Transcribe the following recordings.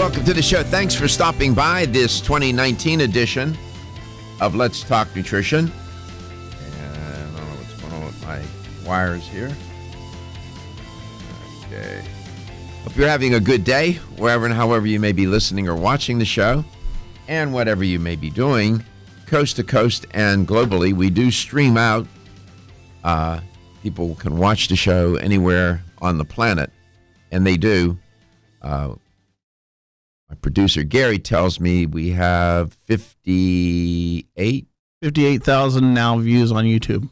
welcome to the show. Thanks for stopping by this 2019 edition of Let's Talk Nutrition. And I don't know what's going on with my wires here. Okay. Hope you're having a good day, wherever and however you may be listening or watching the show, and whatever you may be doing, coast to coast and globally. We do stream out. People can watch the show anywhere on the planet, and they do. My producer, Gary, tells me we have 58,000 now views on YouTube.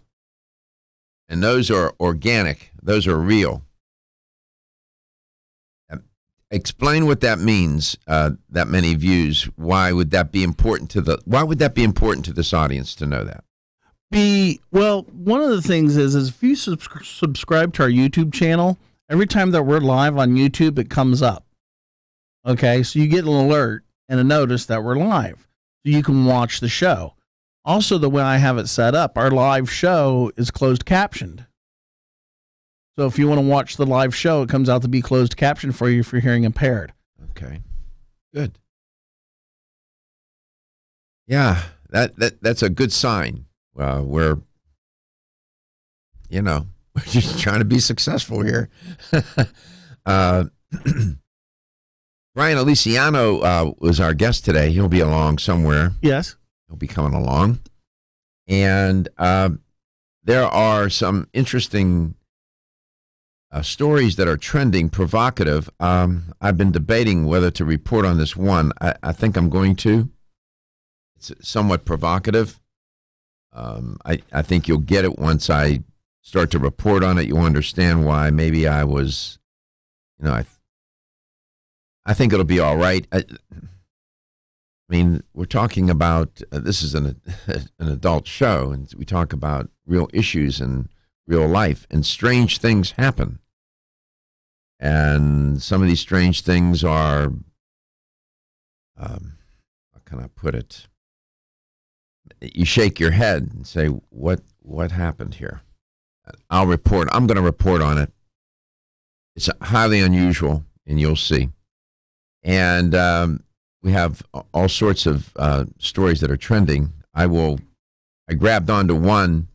And those are organic. Those are real. Explain what that means, that many views. Why would that be important to this audience to know that? Well, one of the things is if you subscribe to our YouTube channel, every time that we're live on YouTube, it comes up. Okay, so you get an alert and a notice that we're live, so you can watch the show. Also, the way I have it set up, our live show is closed captioned. So if you want to watch the live show, it comes out to be closed captioned for you if you're hearing impaired. Okay, good. Yeah, that's a good sign. We're just trying to be successful here. Brian Aliciano was our guest today. He'll be along somewhere. Yes. He'll be coming along. And there are some interesting stories that are trending, provocative. I've been debating whether to report on this one. I think I'm going to. It's somewhat provocative. I think you'll get it once I start to report on it. You'll understand why maybe I was, I think it'll be all right. I mean, we're talking about, this is an adult show, and we talk about real issues and real life, and strange things happen. And some of these strange things are, how can I put it? You shake your head and say, what happened here? I'm going to report on it. It's highly unusual, and you'll see. And we have all sorts of stories that are trending. I grabbed onto one,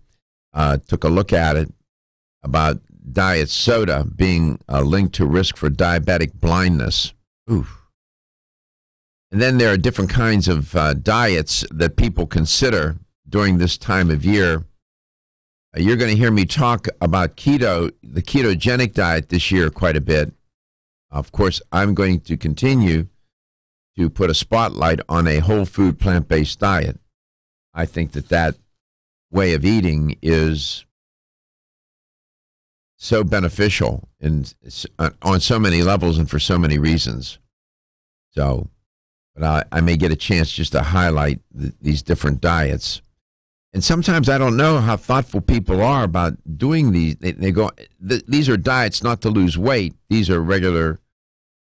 took a look at it, about diet soda being linked to risk for diabetic blindness. Oof. And then there are different kinds of diets that people consider during this time of year. You're going to hear me talk about the ketogenic diet this year quite a bit. Of course, I'm going to continue to put a spotlight on a whole food plant-based diet. I think that way of eating is so beneficial on so many levels and for so many reasons. But I may get a chance just to highlight these different diets. And sometimes I don't know how thoughtful people are about doing these. They go, these are diets not to lose weight. These are regular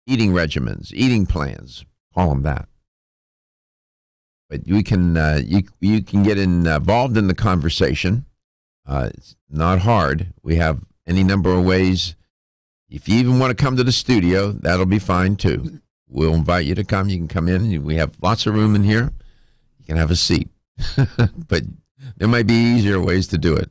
eating regimens, eating plans. Call them that. But you can get involved in the conversation. It's not hard. We have any number of ways. If you even want to come to the studio, that'll be fine too. We'll invite you to come. You can come in. We have lots of room in here. You can have a seat. But there might be easier ways to do it.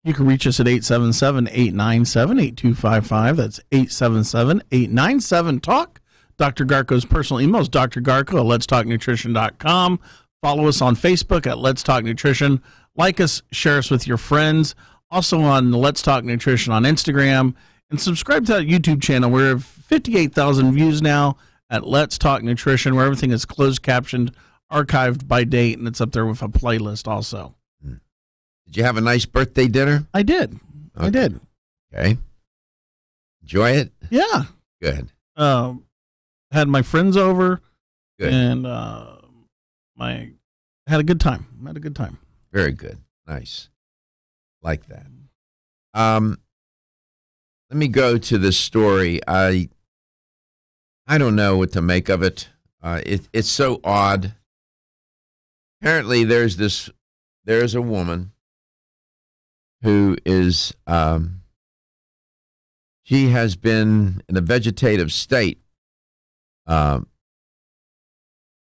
You can reach us at 877-897-8255. That's 877-897-TALK. Dr. Garko's personal email is drgarko at letstalknutrition.com. Follow us on Facebook at Let's Talk Nutrition. Like us, share us with your friends. Also on Let's Talk Nutrition on Instagram. And subscribe to that YouTube channel. We're at 58,000 views now at Let's Talk Nutrition, where everything is closed captioned, archived by date, and it's up there with a playlist also. Did you have a nice birthday dinner? I did. Okay. I did. Okay. Enjoy it? Yeah. Good. Had my friends over. Good. And had a good time. Very good. Nice. Like that. Let me go to this story. I don't know what to make of it. It's so odd. Apparently, there's a woman who is she has been in a vegetative state for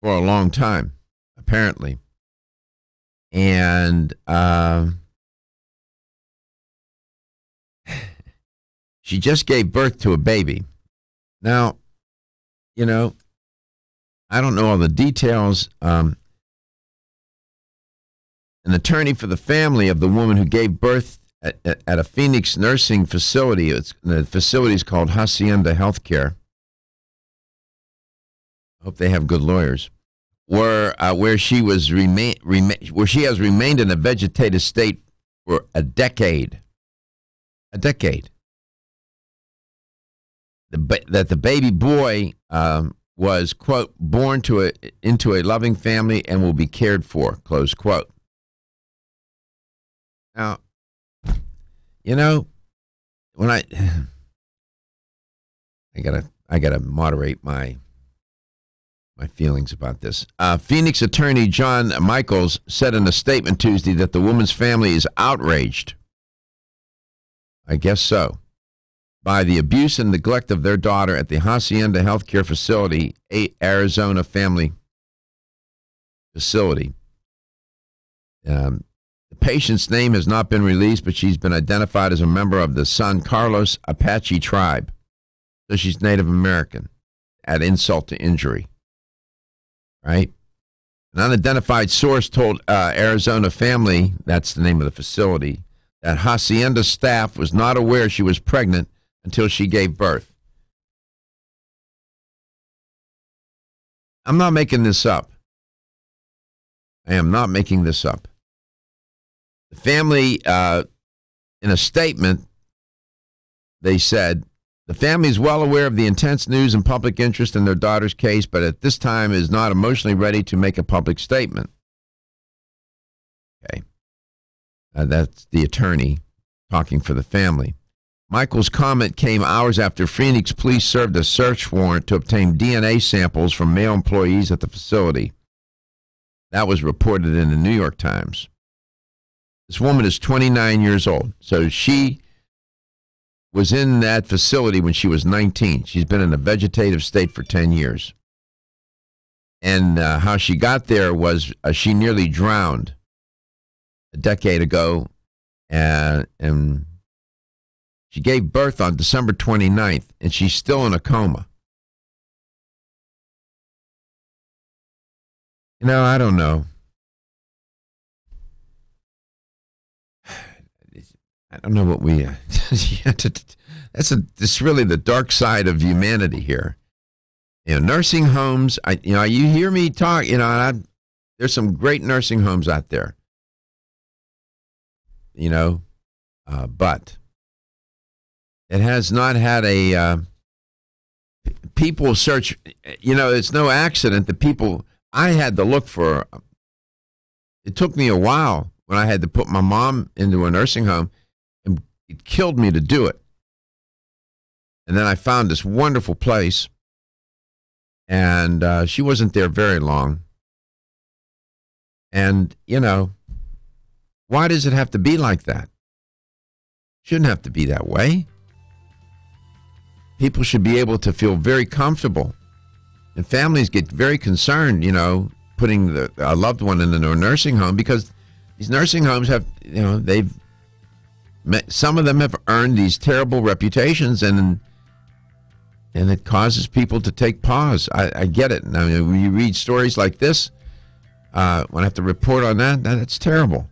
a long time, apparently. And she just gave birth to a baby. Now, you know, I don't know all the details. An attorney for the family of the woman who gave birth at a Phoenix nursing facility, the facility is called Hacienda Healthcare. I hope they have good lawyers. Where she has remained in a vegetative state for a decade. A decade. That the baby boy was, quote, born into a loving family and will be cared for, close quote. Now, you know, when I gotta moderate my feelings about this. Phoenix attorney John Michaels said in a statement Tuesday that the woman's family is outraged, I guess so, by the abuse and neglect of their daughter at the Hacienda Healthcare Facility, Arizona family facility. The patient's name has not been released, but she's been identified as a member of the San Carlos Apache tribe. So she's Native American. Add insult to injury. Right? An unidentified source told Arizona Family, that's the name of the facility, that Hacienda staff was not aware she was pregnant until she gave birth. I'm not making this up. I am not making this up. The family, in a statement, they said, the family is well aware of the intense news and public interest in their daughter's case, but at this time is not emotionally ready to make a public statement. Okay. That's the attorney talking for the family. Michael's comment came hours after Phoenix police served a search warrant to obtain DNA samples from male employees at the facility. That was reported in the New York Times. This woman is 29 years old, so she was in that facility when she was 19. She's been in a vegetative state for 10 years. And how she got there was she nearly drowned a decade ago, and she gave birth on December 29th, and she's still in a coma. You know, I don't know. I don't know what we. That's really the dark side of humanity here. You know, nursing homes. You hear me talk. There's some great nursing homes out there. But it has not had a. People search. It's no accident that people. I had to look for. It took me a while when I had to put my mom into a nursing home. It killed me to do it. And then I found this wonderful place, and she wasn't there very long. And, why does it have to be like that? Shouldn't have to be that way. People should be able to feel very comfortable. And families get very concerned, putting a loved one in a nursing home, because these nursing homes have, some of them have earned these terrible reputations, and it causes people to take pause. I get it. Now, when you read stories like this, when I have to report on that's terrible.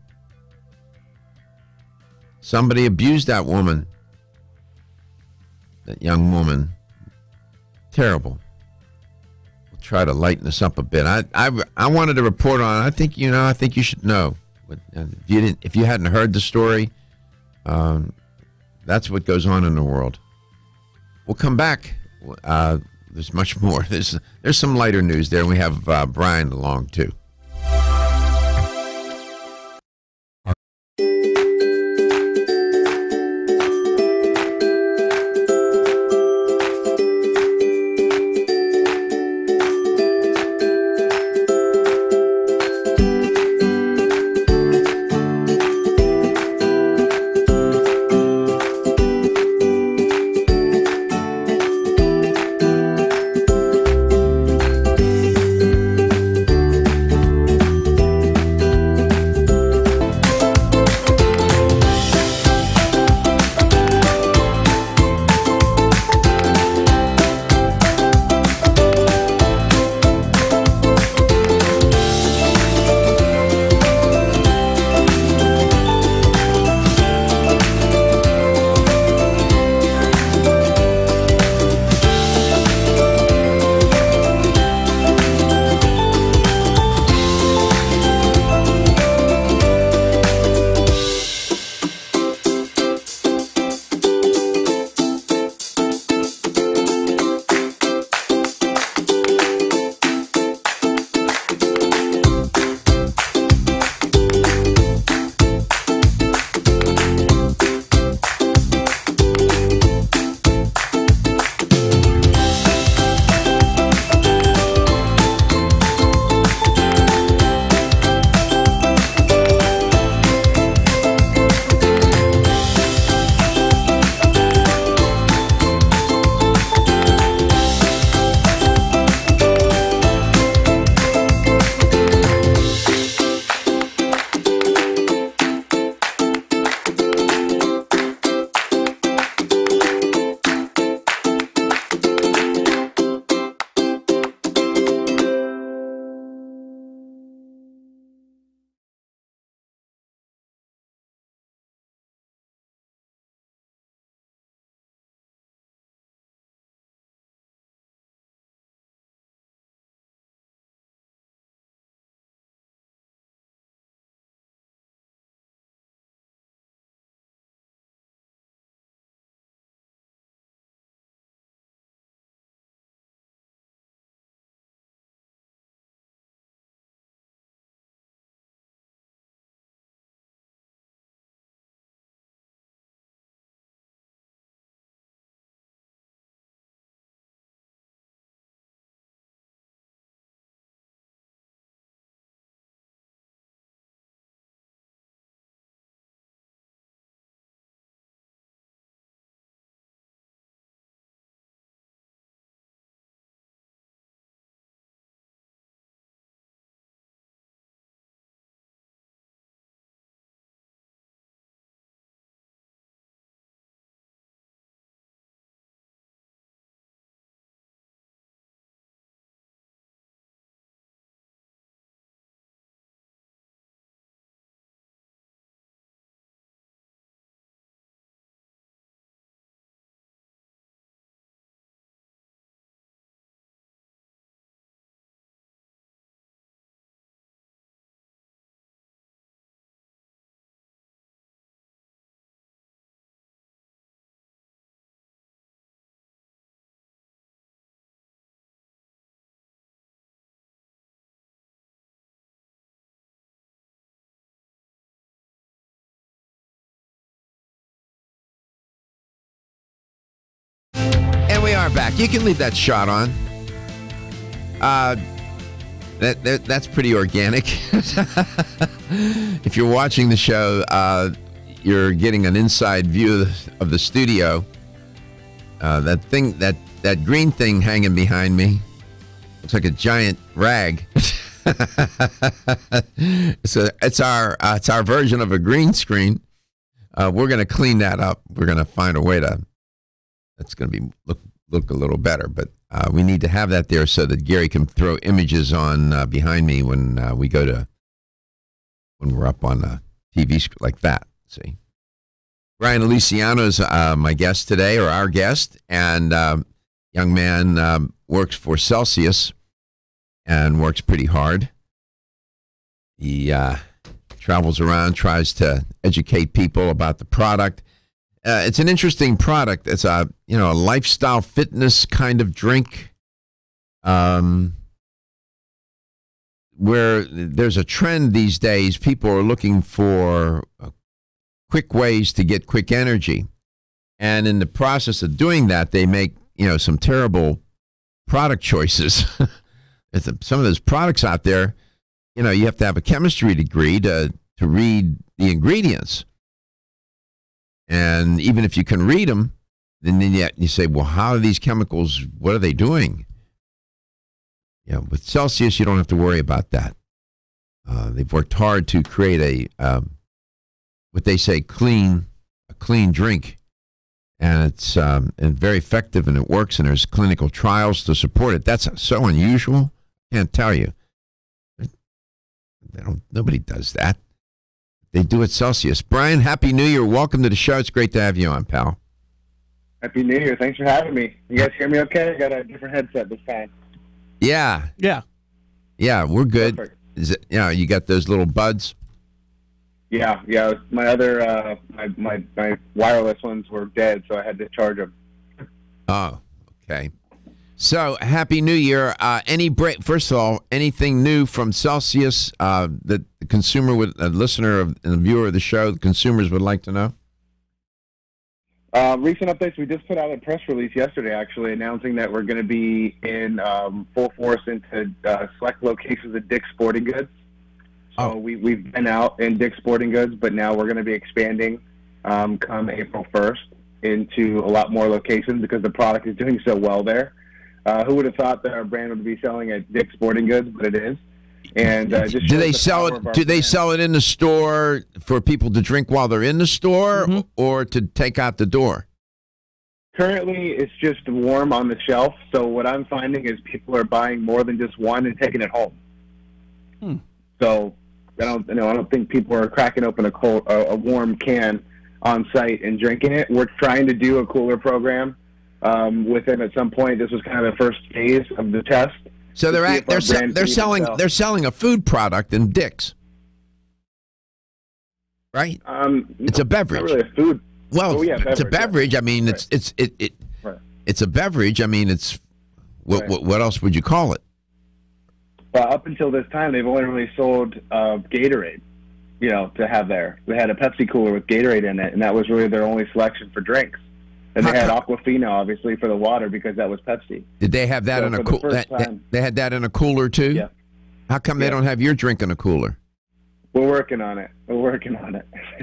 Somebody abused that woman, that young woman. Terrible. We'll try to lighten this up a bit. I wanted to report on. I think you should know. If you hadn't heard the story. That's what goes on in the world. We'll come back. There's much more. There's some lighter news there. We have Brian along too. are back. You can leave that shot on. That's pretty organic. If you're watching the show, you're getting an inside view of the studio. That green thing hanging behind me looks like a giant rag. It's our version of a green screen. We're going to clean that up. We're going to find a way to. That's going to be look a little better, but we need to have that there so that Gary can throw images on behind me when we're up on a TV screen like that. See, Brian Aliciano is my guest today, or our guest, and young man works for Celsius and works pretty hard. He travels around, tries to educate people about the product. It's an interesting product. It's a lifestyle fitness kind of drink, where there's a trend these days. People are looking for quick ways to get quick energy, and in the process of doing that, they make some terrible product choices. Some of those products out there, you have to have a chemistry degree to read the ingredients. And even if you can read them, then you say, well, how are these chemicals, what are they doing? With Celsius, you don't have to worry about that. They've worked hard to create what they say, a clean drink. And it's very effective, and it works, and there's clinical trials to support it. That's so unusual. I can't tell you. Nobody does that. They do at Celsius. Brian, Happy New Year. Welcome to the show. It's great to have you on, pal. Happy New Year. Thanks for having me. You guys hear me okay? I got a different headset this time. Yeah. Yeah. Yeah, we're good. Perfect. Is it, you got those little buds? Yeah. My other, my wireless ones were dead, so I had to charge them. Oh, okay. So, Happy New Year. First of all, anything new from Celsius that the consumer a listener and a viewer of the show, the consumers would like to know? Recent updates, we just put out a press release yesterday, actually, announcing that we're going to be in full force into select locations at Dick's Sporting Goods. So we've been out in Dick's Sporting Goods, but now we're going to be expanding come April 1st into a lot more locations because the product is doing so well there. Who would have thought that our brand would be selling at Dick's Sporting Goods, but it is. And do they sell it? Do they sell it in the store for people to drink while they're in the store, or to take out the door? Currently, it's just warm on the shelf. So what I'm finding is people are buying more than just one and taking it home. So I don't think people are cracking open a warm can on site and drinking it. We're trying to do a cooler program with it at some point. This was kind of the first phase of the test. So they're selling a food product in Dick's, right? It's a beverage. Not really a food. Well, yeah, it's a beverage. I mean, right. It's a beverage. I mean, it's what else would you call it? Up until this time, they've only really sold Gatorade, to have there. They had a Pepsi cooler with Gatorade in it, and that was really their only selection for drinks. And they had Aquafina, obviously, for the water because that was Pepsi. Did they have that in a cooler? They had that in a cooler, too? Yeah. How come they don't have your drink in a cooler? We're working on it.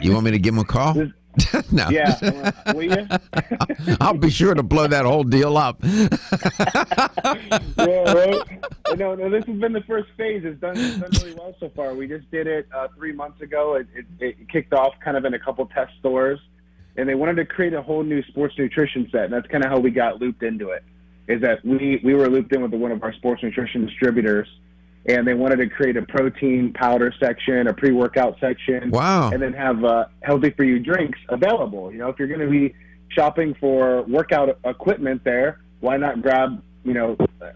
You want me to give them a call? No. Yeah. Will you? I'll be sure to blow that whole deal up. Yeah, right? No, this has been the first phase. It's done really well so far. We just did it 3 months ago. It kicked off kind of in a couple test stores. And they wanted to create a whole new sports nutrition set, and that's kind of how we got looped into it, is that we were looped in with one of our sports nutrition distributors, and they wanted to create a protein powder section, a pre-workout section, wow, and then have healthy-for-you drinks available. If you're going to be shopping for workout equipment there, why not grab,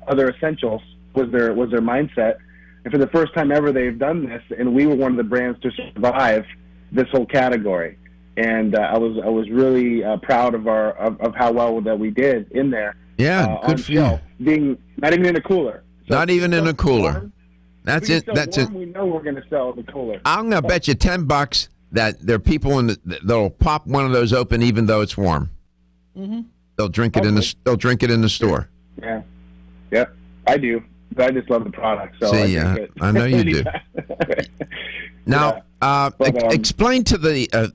other essentials was their mindset. And for the first time ever, they've done this, and we were one of the brands to survive this whole category. And I was really proud of how well that we did in there. Yeah, good for you. Being not even in a cooler. So not even in a cooler. Warm, that's it. That's it. We know we're going to sell the cooler. I'm going to bet you $10 that there are people that'll pop one of those open even though it's warm. Mm-hmm. They'll drink it in the store. Yeah. Yep. I do. I just love the product. So See, I know you do. Now, explain to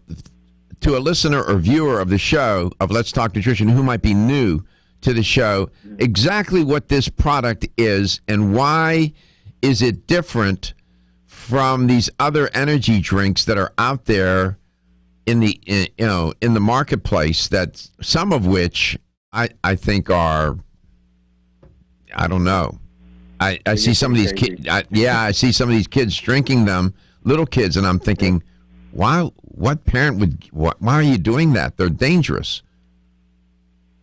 to a listener or viewer of the show of Let's Talk Nutrition who might be new to the show exactly what this product is and why is it different from these other energy drinks that are out there in the marketplace, that some of which I think are, I don't know. I see some of these kids. I see some of these kids drinking them, little kids, and I'm thinking, why? What parent would? Why are you doing that? They're dangerous.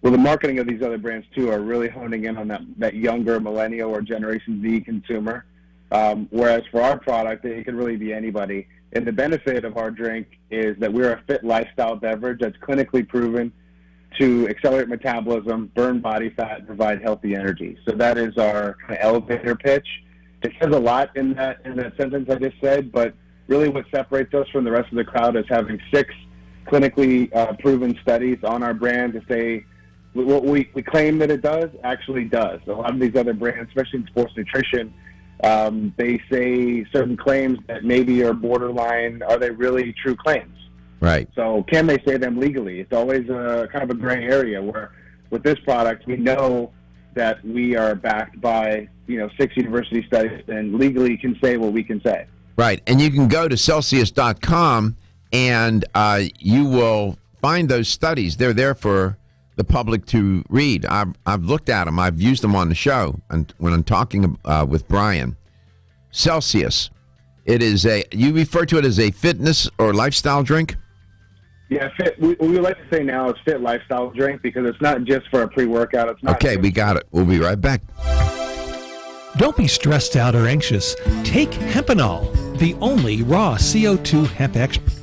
Well, the marketing of these other brands too are really honing in on that younger millennial or Generation Z consumer. Whereas for our product, it can really be anybody. And the benefit of our drink is that we're a fit lifestyle beverage that's clinically proven to accelerate metabolism, burn body fat, and provide healthy energy. So that is our kind of elevator pitch. It says a lot in that sentence I just said, but really what separates us from the rest of the crowd is having 6 clinically proven studies on our brand to say what we claim that it does actually does. A lot of these other brands, especially in sports nutrition, they say certain claims that maybe are borderline. Are they really true claims? Right. So can they say them legally? It's always a kind of a gray area where with this product, we know that we are backed by 6 university studies and legally can say what we can say. Right. And you can go to Celsius.com and you will find those studies. They're there for the public to read. I've looked at them. I've used them on the show and when I'm talking with Brian. Celsius. It is you refer to it as a fitness or lifestyle drink? Yeah, we like to say now it's fit lifestyle drink because it's not just for a pre-workout. It's not. Okay, we got it. We'll be right back. Don't be stressed out or anxious. Take Hempanol, the only raw CO2 hemp extract.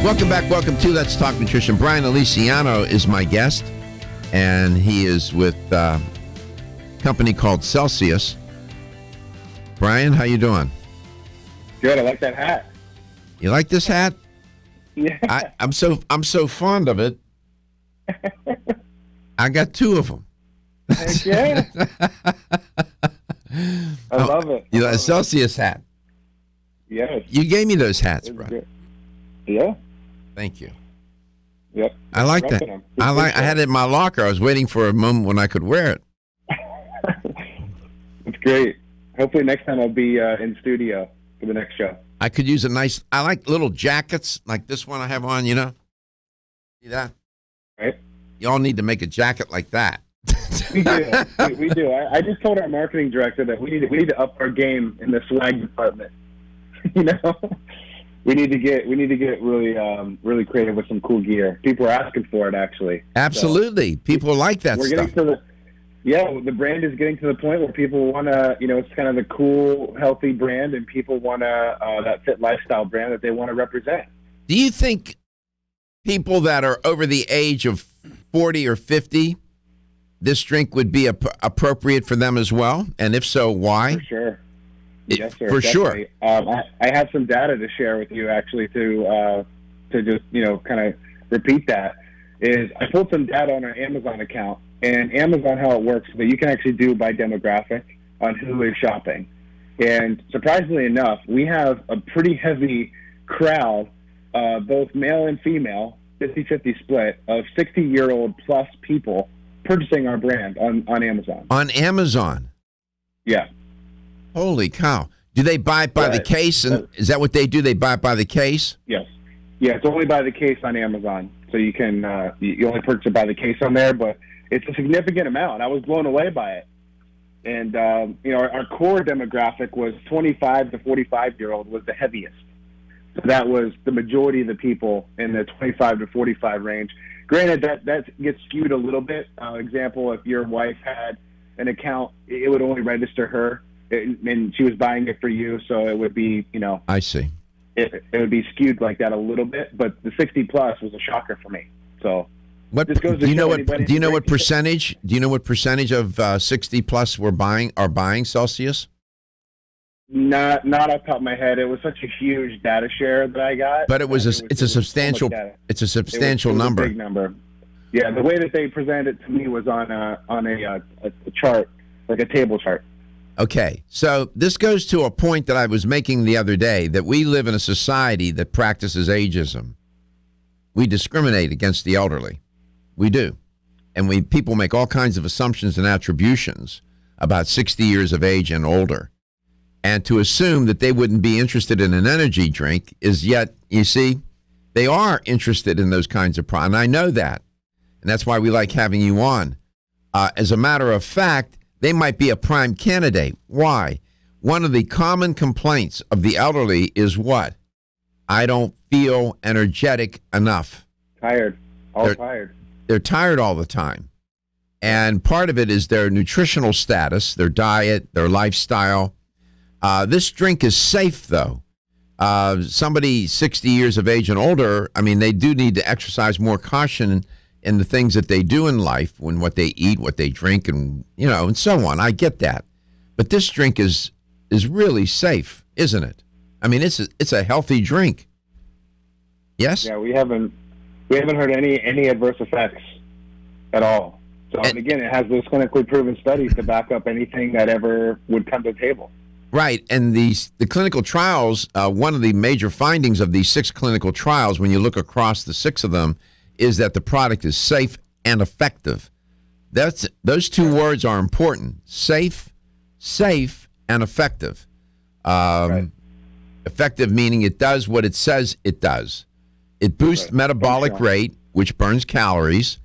Welcome back. Welcome to Let's Talk Nutrition. Brian Aliciano is my guest, and he is with a company called Celsius. Brian, how you doing? Good. I like that hat. You like this hat? Yeah. I'm so fond of it. I got 2 of them. Heck yeah. I love it. You know, a Celsius hat. Yes. You gave me those hats, It's Brian. good. Yeah. Thank you. Yep. I like that. Repping 'em. I had it in my locker. I was waiting for a moment when I could wear it. It's great. Hopefully next time I'll be in studio for the next show. I could use I like little jackets like this one I have on, you know? See that? Right? Y'all need to make a jacket like that. We do. we do. I just told our marketing director that we need to up our game in the swag department. You know, we need to get really creative with some cool gear. People are asking for it, actually. Absolutely. So, People like that we're stuff. getting to the brand is getting to the point where people want to, it's kind of the cool, healthy brand, and people want that fit lifestyle brand that they want to represent. Do you think people that are over the age of 40 or 50, this drink would be appropriate for them as well? And if so, why? For sure. Yes, sir. For Definitely. sure. I have some data to share with you, actually, to just kind of repeat that. Is I pulled some data on our Amazon account, and Amazon, how it works is that you can actually do by demographic on who is shopping. And surprisingly enough, we have a pretty heavy crowd, both male and female, 50-50 split of 60-year-old plus people purchasing our brand on Amazon. On Amazon? Yeah. Holy cow. Do they buy it by the case? And is that what they do? They buy it by the case? Yes. Yeah, it's only by the case on Amazon. So you can you only purchase it by the case on there, but it's a significant amount. I was blown away by it. And, our core demographic was 25 to 45-year-old was the heaviest. So that was the majority of the people in the 25 to 45 range. Granted, that gets skewed a little bit. Example, if your wife had an account, it would only register her, and she was buying it for you, so it would be, I see. It would be skewed like that a little bit. But the 60 plus was a shocker for me. So what do you know? What percentage? Do you know what percentage of 60 plus are buying Celsius? Not off the top of my head. It was such a huge data share that I got. But it's a substantial number. A big number. Yeah, the way that they presented it to me was on a chart, like a table chart. Okay, so this goes to a point that I was making the other day, that we live in a society that practices ageism. We discriminate against the elderly. We do. And people make all kinds of assumptions and attributions about 60 years of age and older. And to assume that they wouldn't be interested in an energy drink is yet, you see, they are interested in those kinds of products. And I know that. And that's why we like having you on. As a matter of fact, they might be a prime candidate. Why? One of the common complaints of the elderly is what? I don't feel energetic enough. Tired. Tired. They're tired all the time. And part of it is their nutritional status, their diet, their lifestyle. This drink is safe, though. Somebody 60 years of age and older, they do need to exercise more caution in the things that they do in life, when what they eat, what they drink, and and so on. I get that, but this drink is really safe, isn't it? It's a healthy drink. Yes. Yeah, we haven't heard any adverse effects at all. So and again, it has those clinically proven studies to back up anything that ever would come to the table. Right, and the clinical trials. One of the major findings of these 6 clinical trials, when you look across the 6 of them, is that the product is safe and effective. Those 2 words are important: safe, and effective. Right. Effective meaning it does what it says it does. It boosts metabolic rate, which burns calories.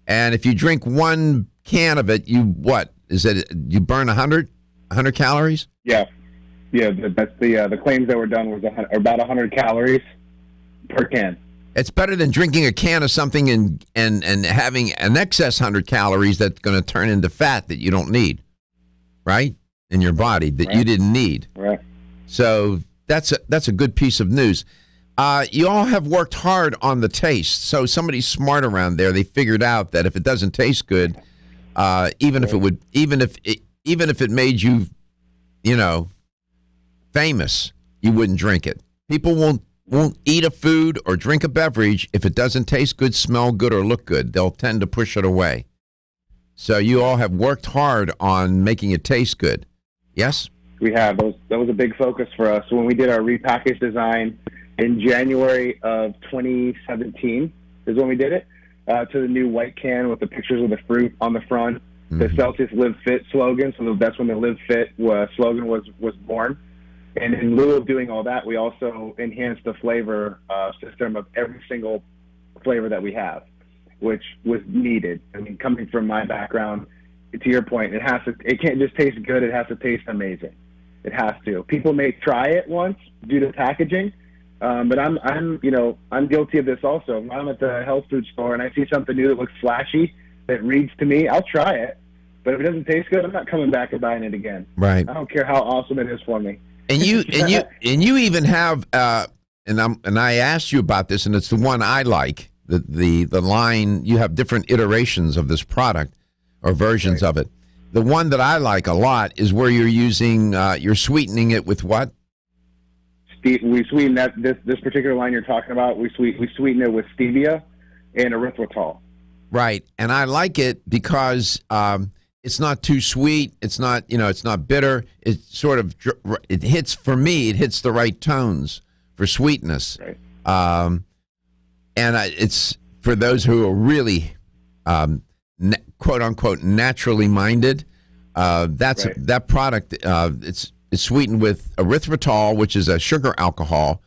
And if you drink 1 can of it, you burn 100 calories? Yeah. That's the claims that were done was about 100 calories per can. It's better than drinking a can of something and having an excess 100 calories that's going to turn into fat that you don't need, right, in your body that you didn't need. Right. So that's a good piece of news. You all have worked hard on the taste. So somebody smart around there, they figured out that if it doesn't taste good, even if it made you, famous, you wouldn't drink it. People won't eat a food or drink a beverage if it doesn't taste good, smell good, or look good. They'll tend to push it away. So you all have worked hard on making it taste good. Yes? We have. That was a big focus for us. When we did our repackaged design in January of 2017 is when we did it, to the new white can with the pictures of the fruit on the front, the Celsius Live Fit slogan. So that's when the Live Fit slogan was born. And in lieu of doing all that, we also enhanced the flavor system of every single flavor that we have, which was needed. I mean, coming from my background, to your point, it can't just taste good, it has to taste amazing. It has to. People may try it once due to packaging, but I'm guilty of this also. If I'm at the health food store and I see something new that looks flashy, that reads to me, I'll try it. But if it doesn't taste good, I'm not coming back and buying it again. Right. I don't care how awesome it is for me. And you even have and I asked you about this, and it's the one I like. The line, you have different iterations of this product or versions of it. The one that I like a lot is where you're using you're sweetening it with what? We sweeten this particular line you're talking about. We sweeten it with stevia and erythritol. Right, and I like it because it's not too sweet. It's not it's not bitter. It sort of it hits the right tones for sweetness. Right. And it's for those who are really quote unquote naturally minded. That product. It's sweetened with erythritol, which is a sugar alcohol,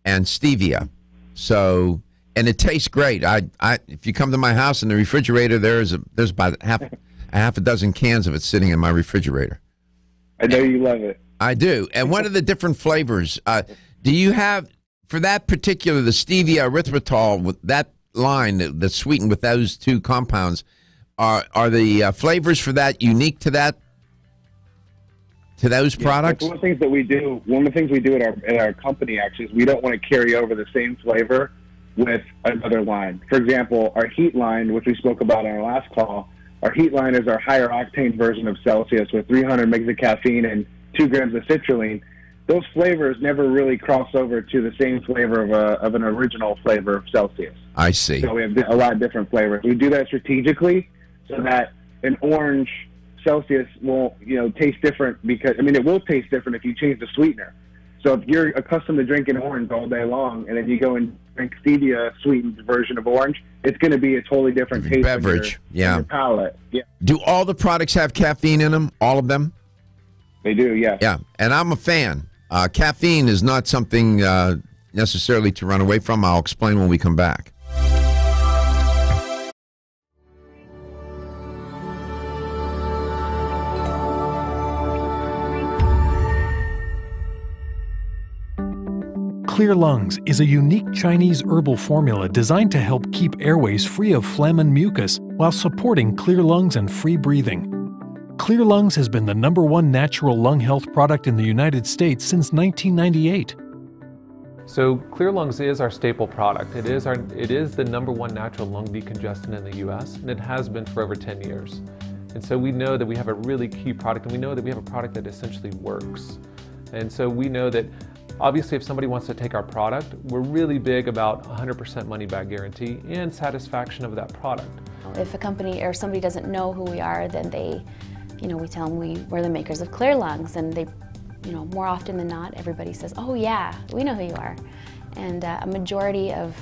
and stevia. So, and it tastes great. If you come to my house in the refrigerator, there's about half a dozen cans of it sitting in my refrigerator. I know you love it. I do. And what are the different flavors? Do you have for that particular the stevia erythritol with that line that's sweetened with those two compounds? Are the flavors for that unique to those products? One of the things we do at our company actually is we don't want to carry over the same flavor with another line. For example, our heat line, which we spoke about on our last call, our heat line is our higher octane version of Celsius with 300 megs of caffeine and 2 grams of citrulline. Those flavors never really cross over to the same flavor of an original flavor of Celsius. I see. So we have a lot of different flavors. We do that strategically so that an orange Celsius won't, taste different because, it will taste different if you change the sweetener. So if you're accustomed to drinking orange all day long and then you go and drink stevia sweetened version of orange, it's going to be a totally different taste beverage. in your palate. Yeah. Do all the products have caffeine in them? All of them? They do, yeah. Yeah, and I'm a fan. Caffeine is not something necessarily to run away from. I'll explain when we come back. Clear Lungs is a unique Chinese herbal formula designed to help keep airways free of phlegm and mucus while supporting clear lungs and free breathing. Clear Lungs has been the #1 natural lung health product in the United States since 1998. So Clear Lungs is our staple product. It is the #1 natural lung decongestant in the U.S., and it has been for over 10 years. And so we know that we have a really key product, and we know that we have a product that essentially works. And so we know that obviously if somebody wants to take our product, we're really big about 100% money back guarantee and satisfaction of that product. If a company or somebody doesn't know who we are, then we tell them we're the makers of Clear Lungs, and they, more often than not, everybody says, "Oh yeah, we know who you are," and a majority of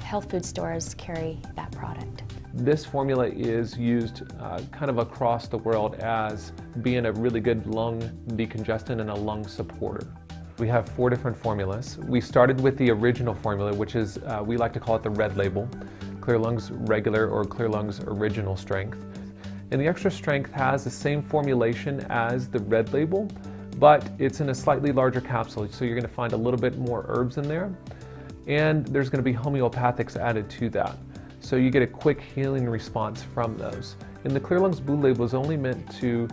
health food stores carry that product. This formula is used kind of across the world as being a really good lung decongestant and a lung supporter. We have 4 different formulas. We started with the original formula, which is, we like to call it the red label, Clear Lungs Regular or Clear Lungs Original Strength. And the extra strength has the same formulation as the red label, but it's in a slightly larger capsule, so you're going to find a little bit more herbs in there. And there's going to be homeopathics added to that. So you get a quick healing response from those. And the Clear Lungs Blue Label is only meant to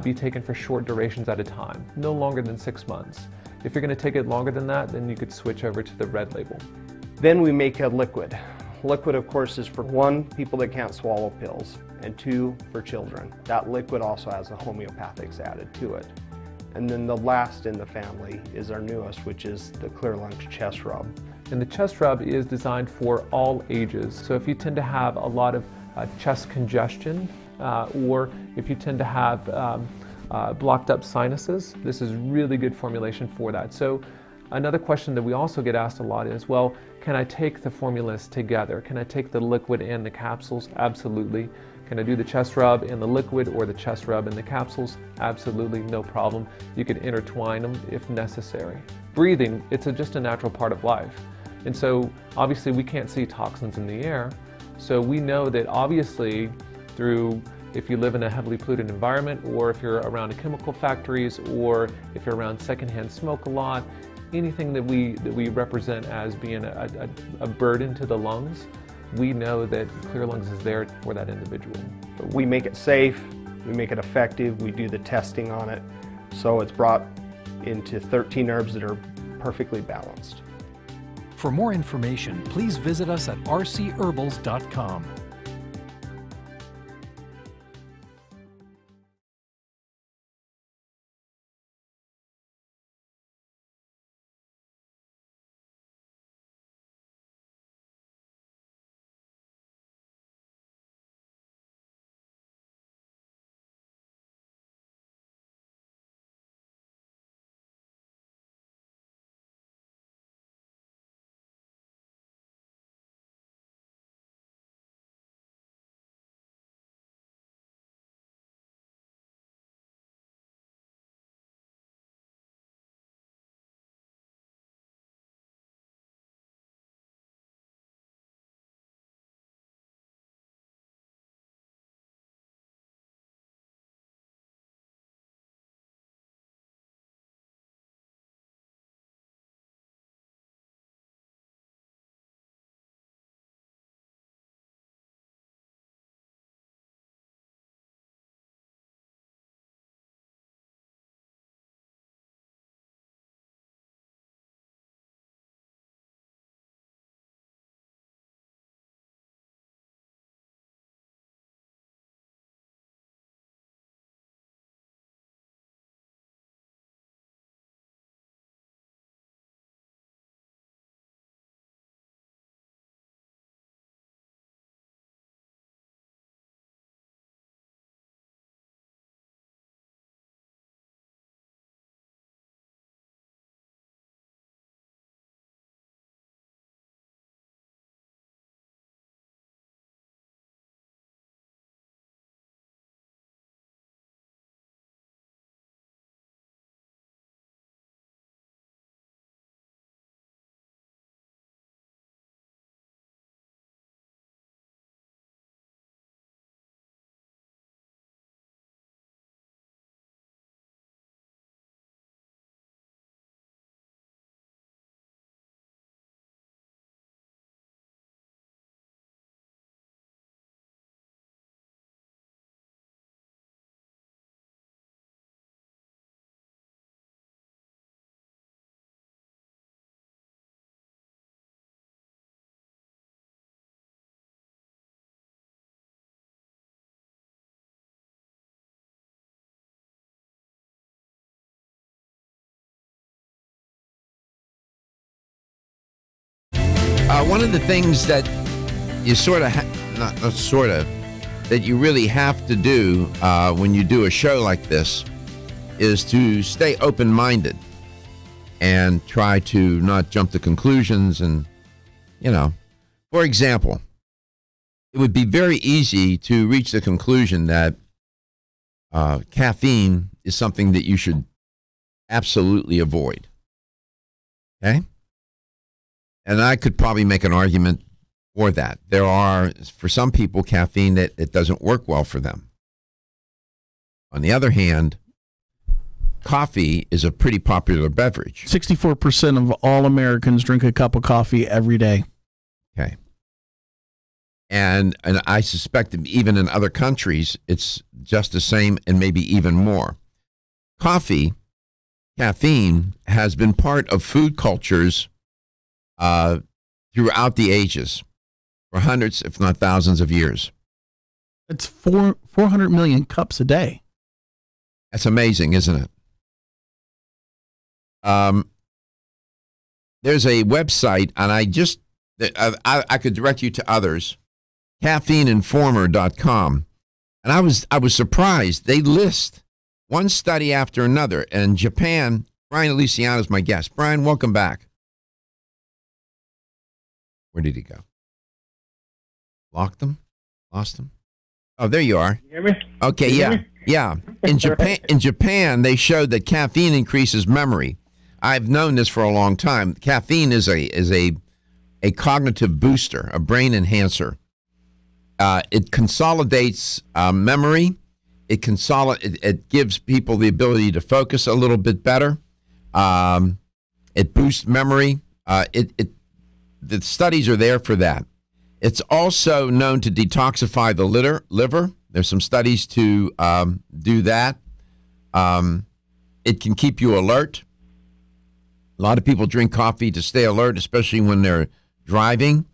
be taken for short durations at a time, no longer than 6 months. If you're going to take it longer than that, then you could switch over to the red label. Then we make a liquid. Liquid, of course, is for 1, people that can't swallow pills, and 2, for children. That liquid also has the homeopathics added to it. And then the last in the family is our newest, which is the Clear Lungs Chest Rub. And the chest rub is designed for all ages. So if you tend to have a lot of chest congestion, or if you tend to have blocked up sinuses, this is really good formulation for that. So another question that we also get asked a lot is, well, can I take the formulas together? Can I take the liquid and the capsules? Absolutely. Can I do the chest rub and the liquid, or the chest rub and the capsules? Absolutely, no problem. You could intertwine them if necessary. Breathing, it's just a natural part of life. And so obviously we can't see toxins in the air. So we know that obviously through, if you live in a heavily polluted environment, or if you're around chemical factories, or if you're around secondhand smoke a lot, anything that we represent as being a burden to the lungs, we know that Clear Lungs is there for that individual. We make it safe, we make it effective, we do the testing on it, so it's brought into 13 herbs that are perfectly balanced. For more information, please visit us at rcherbals.com. One of the things that you sort of, that you really have to do when you do a show like this is to stay open-minded and try to not jump to conclusions. And, for example, it would be very easy to reach the conclusion that caffeine is something that you should absolutely avoid. Okay? And I could probably make an argument for that. There are, for some people, caffeine that it doesn't work well for them. On the other hand, coffee is a pretty popular beverage. 64% of all Americans drink a cup of coffee every day. Okay. And I suspect that even in other countries, it's just the same and maybe even more. Coffee caffeine has been part of food cultures throughout the ages for hundreds, if not thousands of years. It's 400 million cups a day. That's amazing, isn't it? There's a website, and I could direct you to others, caffeineinformer.com. And I was surprised. They list one study after another. And Japan, Brian Aliciano is my guest. Brian, welcome back. Where did he go? Locked him? Lost him? Oh, there you are. You hear me? Okay, You hear yeah. me? Yeah. In Japan, they showed that caffeine increases memory. I've known this for a long time. Caffeine is a cognitive booster, a brain enhancer. It consolidates memory. It gives people the ability to focus a little bit better. It boosts memory. The studies are there for that. It's also known to detoxify the liver. There's some studies to do that. It can keep you alert. A lot of people drink coffee to stay alert, especially when they're driving.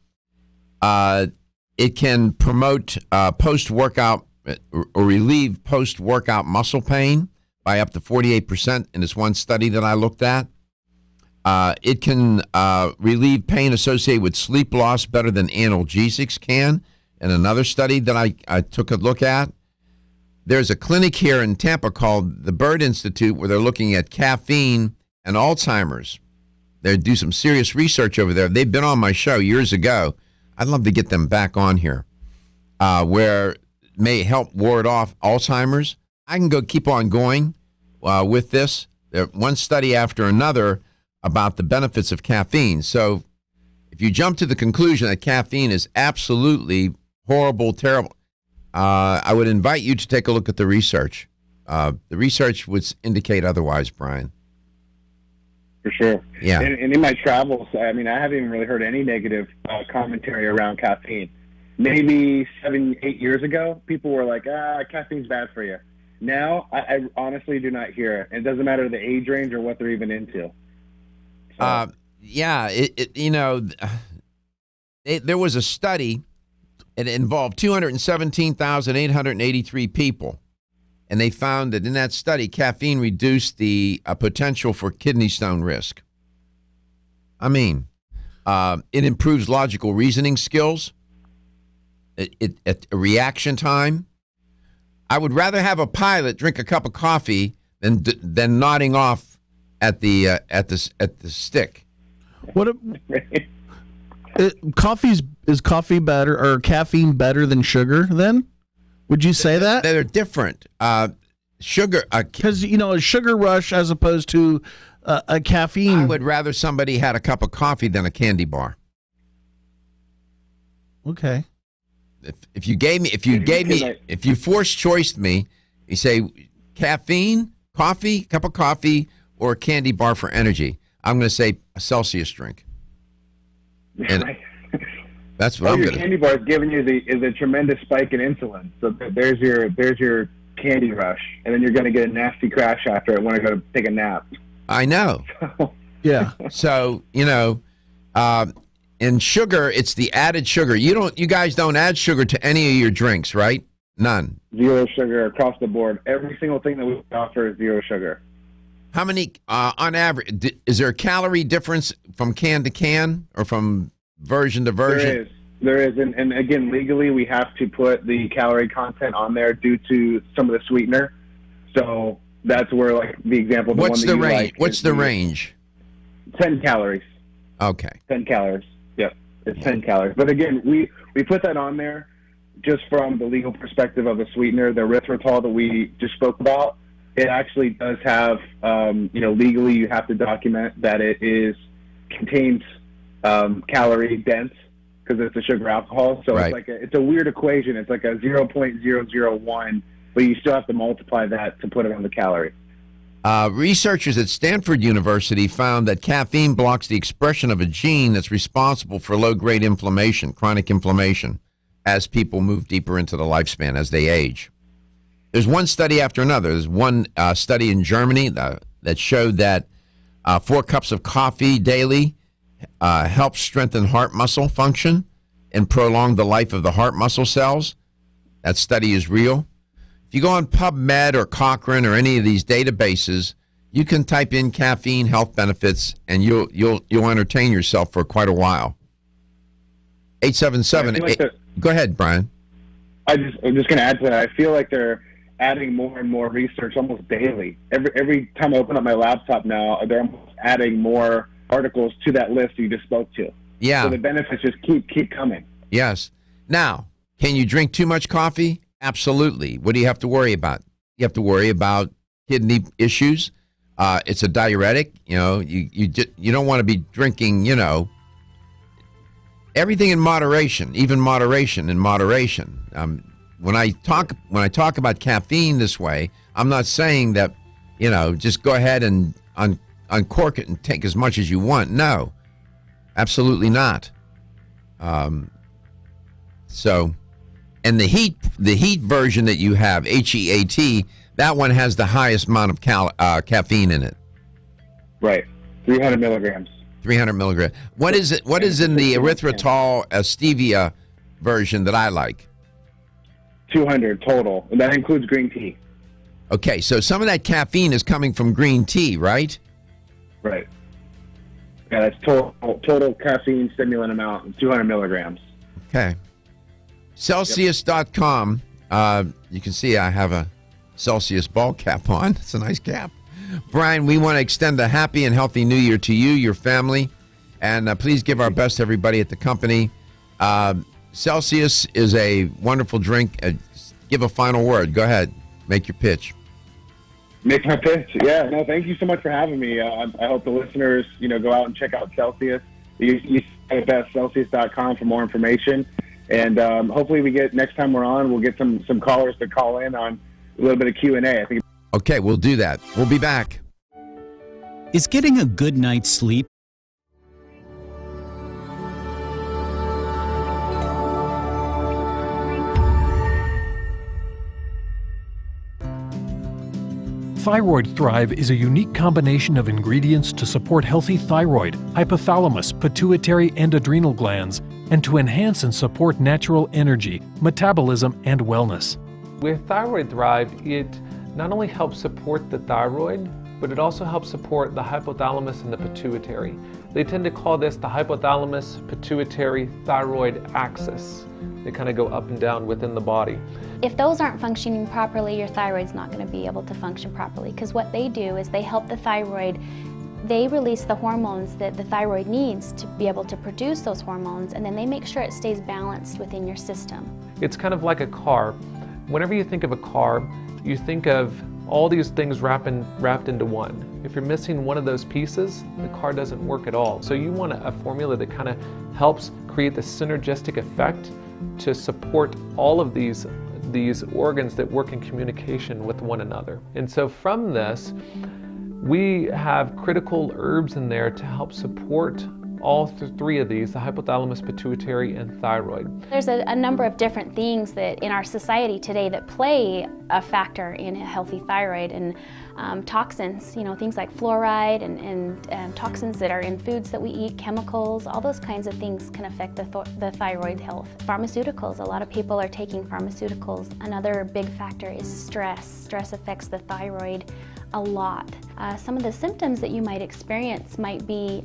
It can promote post-workout or relieve post-workout muscle pain by up to 48% in this one study that I looked at. It can relieve pain associated with sleep loss better than analgesics can. In another study that I took a look at, there's a clinic here in Tampa called the Bird Institute where they're looking at caffeine and Alzheimer's. They do some serious research over there. They've been on my show years ago. I'd love to get them back on here, where it may help ward off Alzheimer's. I can keep on going with this. One study after another about the benefits of caffeine. So if you jump to the conclusion that caffeine is absolutely horrible, terrible, I would invite you to take a look at the research. The research would indicate otherwise, Brian. For sure. Yeah. And in my travels, I mean, I haven't even really heard any negative commentary around caffeine. Maybe 7-8 years ago, people were like, caffeine's bad for you. Now, I honestly do not hear it. It doesn't matter the age range or what they're even into. So. There was a study. It involved 217,883 people. And they found that in that study, caffeine reduced the potential for kidney stone risk. I mean, it improves logical reasoning skills, reaction time. I would rather have a pilot drink a cup of coffee than nodding off at the stick. Is coffee better or caffeine better than sugar then? Would you say that? They're different. Sugar, because a sugar rush as opposed to a caffeine. I would rather somebody had a cup of coffee than a candy bar. Okay. If you force choiced me, you say caffeine, coffee, cup of coffee, or a candy bar for energy. I'm going to say a Celsius drink. And that's what I'm your going to. Candy bar is giving you the tremendous spike in insulin. So there's your candy rush, and then you're going to get a nasty crash after it when I go to take a nap. I know. Yeah. So in sugar, it's the added sugar. You guys don't add sugar to any of your drinks, right? None. Zero sugar across the board. Every single thing that we offer is zero sugar. How many, on average, is there a calorie difference from can to can or from version to version? There is. And again, legally, we have to put the calorie content on there due to some of the sweetener. So that's where, like, the example. What's the range? What's the range? 10 calories. Okay. 10 calories. Yep. It's 10 calories. But again, we put that on there just from the legal perspective of the sweetener, the erythritol that we just spoke about. It actually does have, legally you have to document that it contains calorie dense because it's a sugar alcohol. So right. It's a weird equation. It's like a 0.001, but you still have to multiply that to put it on the calorie. Researchers at Stanford University found that caffeine blocks the expression of a gene that's responsible for low-grade inflammation, chronic inflammation, as people move deeper into the lifespan as they age. There's one study after another. There's one study in Germany, that showed that 4 cups of coffee daily helps strengthen heart muscle function and prolong the life of the heart muscle cells. That study is real. If you go on PubMed or Cochrane or any of these databases, you can type in caffeine health benefits, and you'll entertain yourself for quite a while. 877. Go ahead, Brian. I'm just going to add to that. I feel like they're adding more and more research almost daily. Every time I open up my laptop now, they're almost adding more articles to that list you just spoke to. Yeah. So the benefits just keep coming. Yes. Now, can you drink too much coffee? Absolutely. What do you have to worry about? You have to worry about kidney issues. It's a diuretic. You know, you don't want to be drinking, you know, everything in moderation, even moderation in moderation. When I talk about caffeine this way, I'm not saying that, you know, just go ahead and uncork it and take as much as you want. No, absolutely not. So, and the heat version that you have, HEAT, that one has the highest amount of caffeine in it. Right, 300 milligrams. 300 milligrams. What is it? What is in the erythritol stevia version that I like? 200 total, and that includes green tea. Okay, so some of that caffeine is coming from green tea, right? Right. Yeah, that's total caffeine stimulant amount, 200 milligrams. Okay. Celsius.com. You can see I have a Celsius ball cap on. It's a nice cap. Brian, we want to extend a happy and healthy new year to you, your family, and please give our best to everybody at the company. Celsius is a wonderful drink. Give a final word. Go ahead. Make your pitch. Make my pitch. Yeah, no, thank you so much for having me. I hope the listeners, you know, go out and check out Celsius. You say best, Celsius.com for more information. And hopefully next time we're on, we'll get some callers to call in on a little bit of Q&A. I think. Okay, we'll do that. We'll be back. Is getting a good night's sleep Thyroid Thrive is a unique combination of ingredients to support healthy thyroid, hypothalamus, pituitary, and adrenal glands, and to enhance and support natural energy, metabolism, and wellness. With Thyroid Thrive, it not only helps support the thyroid, but it also helps support the hypothalamus and the pituitary. They tend to call this the hypothalamus pituitary thyroid axis. They kind of go up and down within the body. If those aren't functioning properly, your thyroid's not going to be able to function properly, because what they do is they help the thyroid. They release the hormones that the thyroid needs to be able to produce those hormones, and then they make sure it stays balanced within your system. It's kind of like a car. Whenever you think of a car, you think of all these things wrapped into one. If you're missing one of those pieces, the car doesn't work at all. So you want a formula that kind of helps create the synergistic effect to support all of these organs that work in communication with one another. And so from this, we have critical herbs in there to help support all three of these, the hypothalamus, pituitary, and thyroid. There's a number of different things that in our society today that play a factor in a healthy thyroid, and toxins, you know, things like fluoride and toxins that are in foods that we eat, chemicals, all those kinds of things can affect the thyroid health. Pharmaceuticals, a lot of people are taking pharmaceuticals. Another big factor is stress. Stress affects the thyroid a lot. Some of the symptoms that you might experience might be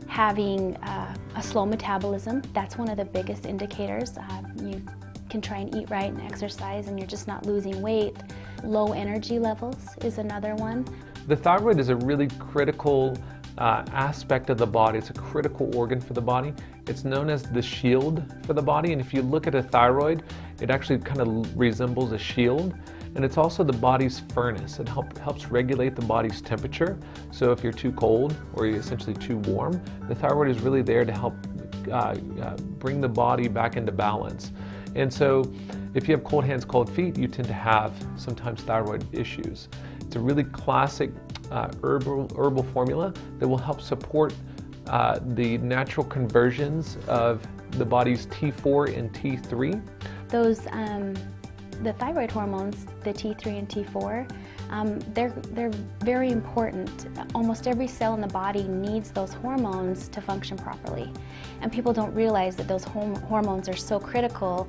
having a slow metabolism. That's one of the biggest indicators. You can try and eat right and exercise and you're just not losing weight. Low energy levels is another one. The thyroid is a really critical aspect of the body. It's a critical organ for the body. It's known as the shield for the body, and if you look at a thyroid, it actually kind of resembles a shield. And it's also the body's furnace. It helps regulate the body's temperature. So if you're too cold or you're essentially too warm, the thyroid is really there to help bring the body back into balance. And so if you have cold hands, cold feet, you tend to have sometimes thyroid issues. It's a really classic herbal formula that will help support the natural conversions of the body's T4 and T3. Those the thyroid hormones, the T3 and T4, they're very important. Almost every cell in the body needs those hormones to function properly. And people don't realize that those hormones are so critical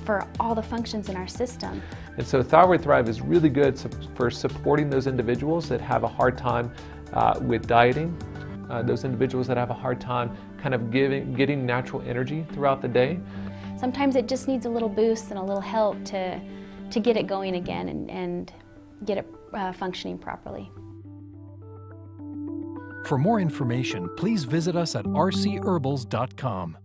for all the functions in our system. And so Thyroid Thrive is really good for supporting those individuals that have a hard time with dieting, those individuals that have a hard time kind of getting natural energy throughout the day. Sometimes it just needs a little boost and a little help to get it going again and get it functioning properly. For more information, please visit us at rcherbals.com.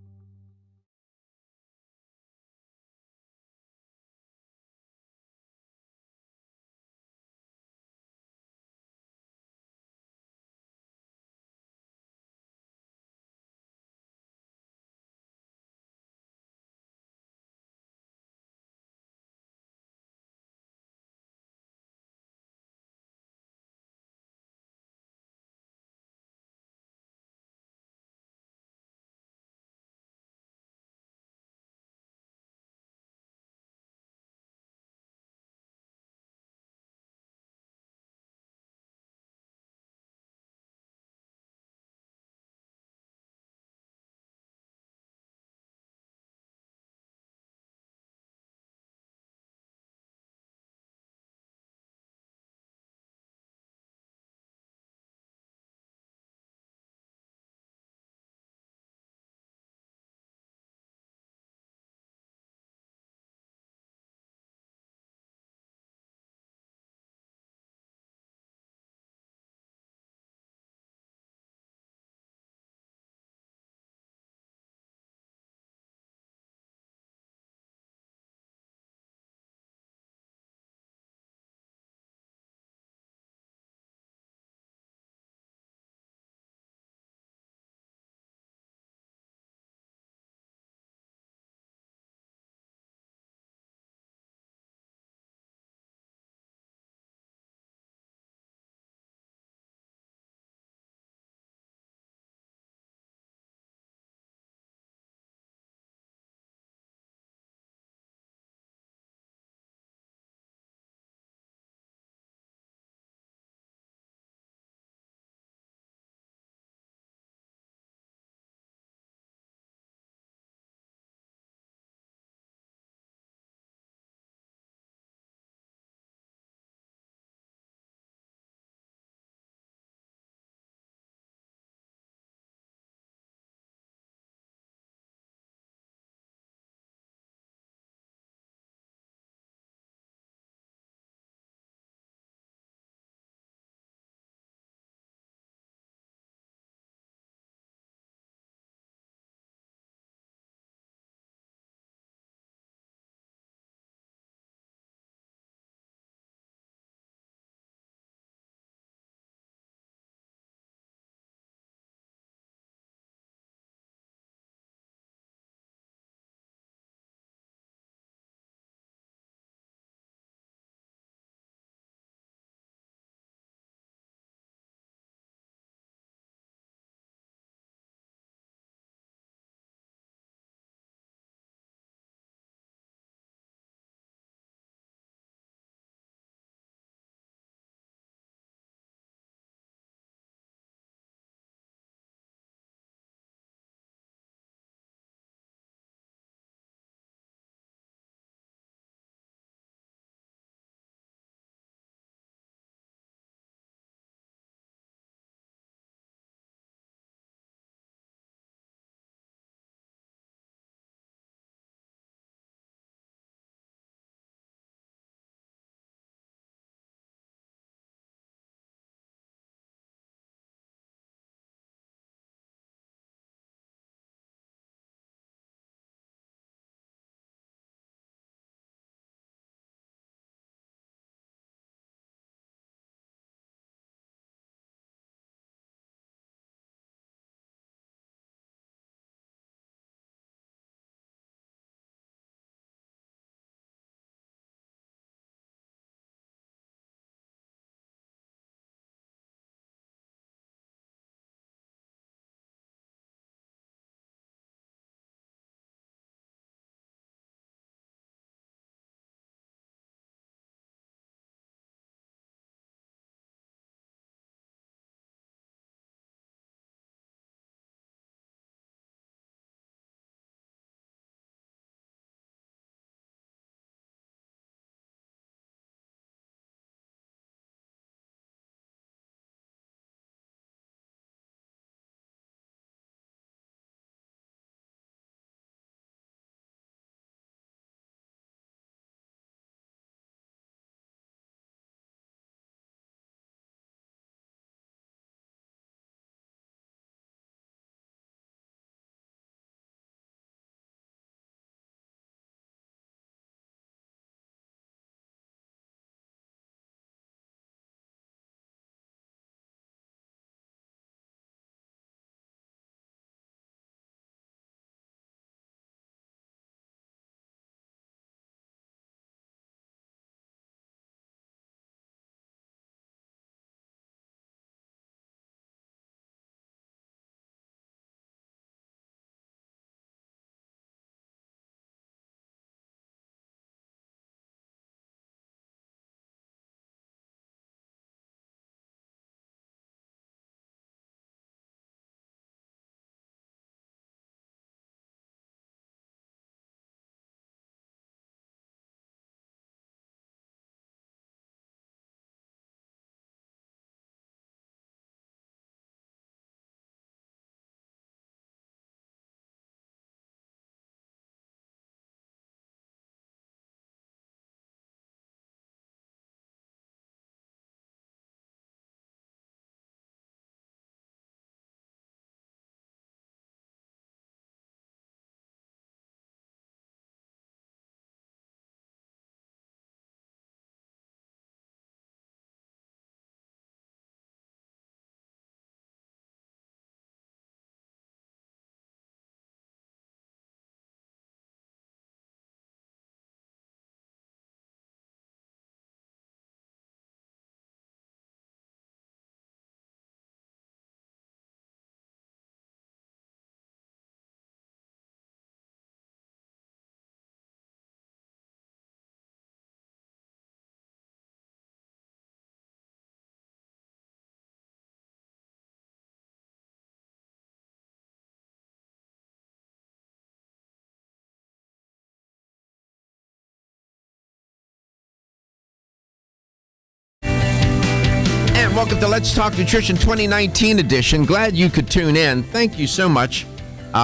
welcome to Let's Talk Nutrition 2019 edition. Glad you could tune in. Thank you so much.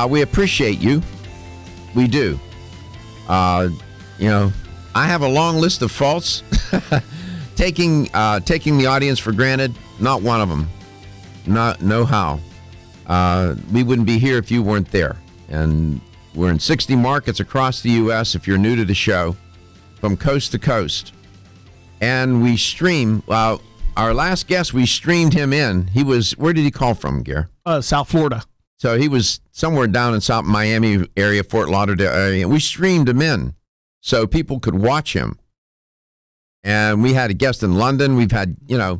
We appreciate you. We do. You know, I have a long list of faults. taking the audience for granted, not one of them. No how. We wouldn't be here if you weren't there. And we're in 60 markets across the U.S. if you're new to the show, from coast to coast. And we stream. Our last guest, we streamed him in. Where did he call from, Gare? South Florida. So he was somewhere down in South Miami area, Fort Lauderdale area. We streamed him in so people could watch him. And we had a guest in London. We've had, a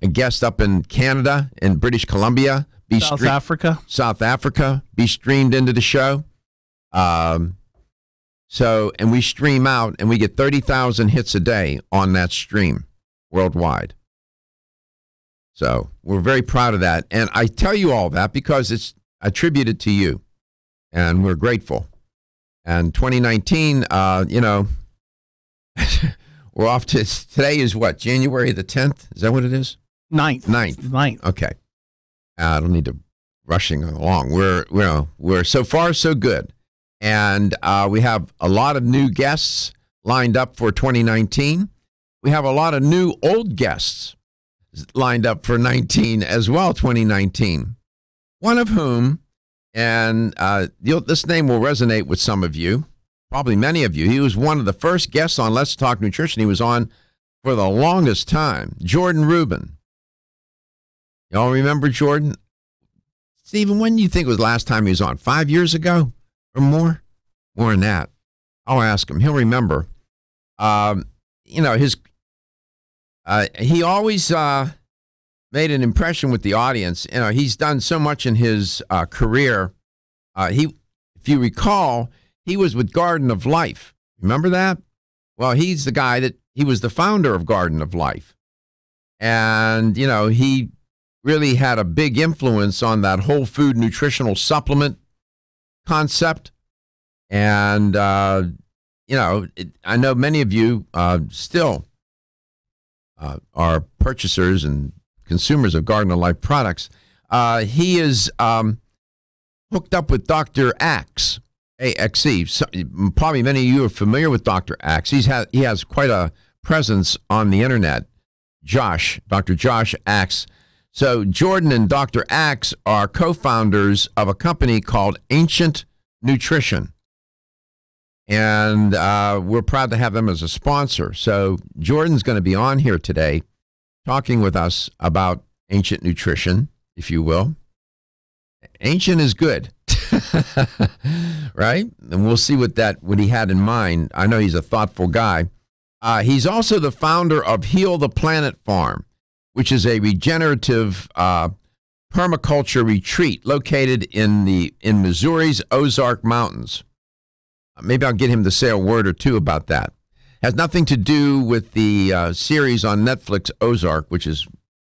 guest up in Canada, in British Columbia. South Africa. Be streamed into the show. And we stream out, and we get 30,000 hits a day on that stream worldwide. So we're very proud of that. And I tell you all that because it's attributed to you, and we're grateful. And 2019, we're off to, today is what, January the 10th? Is that what it is? 9th. Okay. I don't need to rushing along. We're so far so good. And we have a lot of new guests lined up for 2019. We have a lot of new old guests lined up for 2019. One of whom, and this name will resonate with some of you, probably many of you. He was one of the first guests on Let's Talk Nutrition. He was on for the longest time. Jordan Rubin. Y'all remember Jordan? Stephen, when do you think was the last time he was on? 5 years ago or more? More than that. I'll ask him. He'll remember. He always made an impression with the audience. He's done so much in his career. If you recall, he was with Garden of Life. Remember that? Well, he's the guy he was the founder of Garden of Life. And, he really had a big influence on that whole food nutritional supplement concept. And, I know many of you still are purchasers and consumers of Garden of Life products. He is hooked up with Dr. Axe, A-X-E. So, probably many of you are familiar with Dr. Axe. He has quite a presence on the internet. Dr. Josh Axe. So Jordan and Dr. Axe are co-founders of a company called Ancient Nutrition. And we're proud to have them as a sponsor. So Jordan's going to be on here today talking with us about Ancient Nutrition, if you will. Ancient is good, right? And we'll see what he had in mind. I know he's a thoughtful guy. He's also the founder of Heal the Planet Farm, which is a regenerative permaculture retreat located in Missouri's Ozark Mountains. Maybe I'll get him to say a word or two about that. Has nothing to do with the series on Netflix, Ozark, which is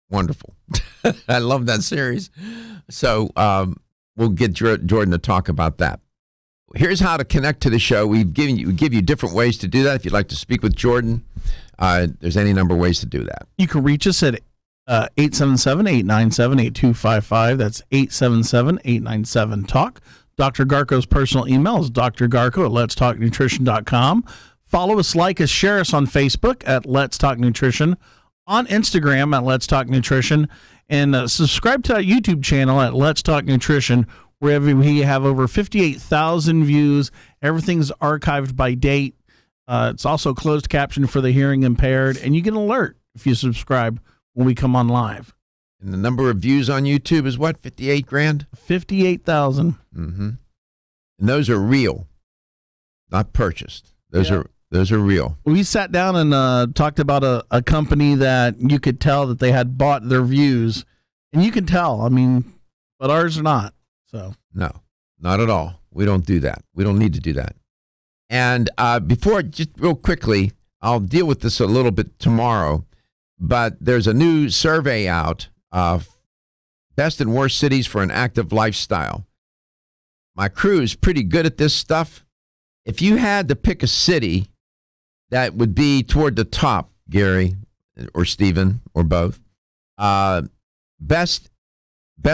wonderful. I love that series. So we'll get Jordan to talk about that. Here's how to connect to the show. We give you different ways to do that. If you'd like to speak with Jordan, there's any number of ways to do that. You can reach us at 877-897-8255. That's 877-897-TALK. Dr. Garko's personal email is drgarko@letstalknutrition.com. Follow us, like us, share us on Facebook at Let's Talk Nutrition, on Instagram at Let's Talk Nutrition, and subscribe to our YouTube channel at Let's Talk Nutrition, where we have over 58,000 views. Everything's archived by date. It's also closed caption for the hearing impaired, and you get an alert if you subscribe when we come on live. And the number of views on YouTube is what, 58 grand? 58,000. Mm-hmm. And those are real, not purchased. Those are real. We sat down and talked about a company that you could tell that they had bought their views, and you can tell. I mean, but ours are not. So no, not at all. We don't do that. We don't need to do that. And before, just real quickly, I'll deal with this a little bit tomorrow, but there's a new survey out, best and worst cities for an active lifestyle. My crew is pretty good at this stuff. If you had to pick a city that would be toward the top, Gary or Stephen or both, Best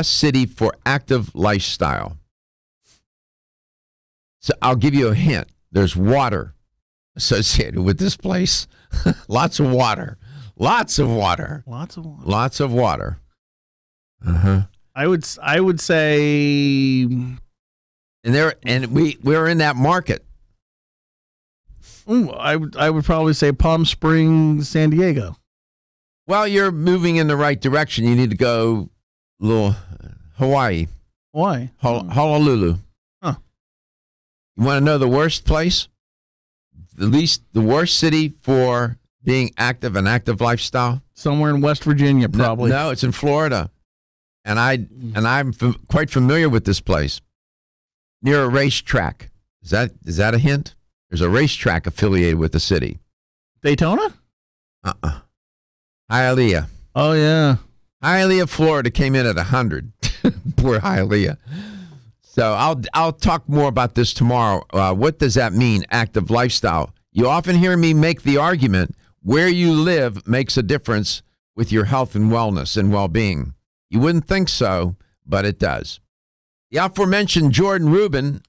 city for active lifestyle. So I'll give you a hint. There's water associated with this place. Lots of water. Lots of water. Lots of water. Lots of water. Uh-huh. I would say, and we're in that market. I would probably say Palm Springs, San Diego. Well, you're moving in the right direction. You need to go a little Hawaii. Why? Honolulu. Huh. You want to know the worst place? The worst city for being active, an active lifestyle? Somewhere in West Virginia, probably. No, it's in Florida. And I'm quite familiar with this place. Near a racetrack. Is that a hint? There's a racetrack affiliated with the city. Daytona? Hialeah. Oh, yeah. Hialeah, Florida came in at 100. Poor Hialeah. So I'll talk more about this tomorrow. What does that mean, active lifestyle? You often hear me make the argument where you live makes a difference with your health and wellness and well-being. You wouldn't think so, but it does. The aforementioned Jordan Rubin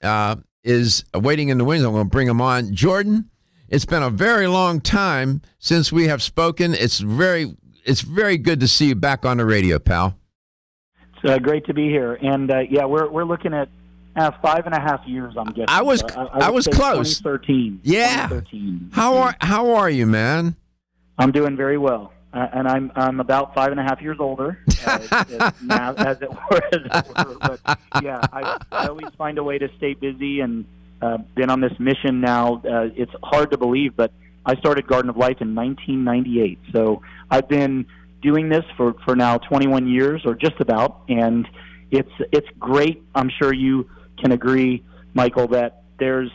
is waiting in the wings. I'm going to bring him on. Jordan, it's been a very long time since we have spoken. It's very good to see you back on the radio, pal. It's great to be here. And yeah, we're looking at 5.5 years, I'm guessing. I was close. 2013. Yeah. 2013. How are you, man? I'm doing very well. And I'm about 5.5 years older, now, as it were. But yeah, I always find a way to stay busy, and been on this mission now. It's hard to believe, but I started Garden of Life in 1998. So I've been doing this for now 21 years, or just about, and it's great. I'm sure you can agree, Michael, that there's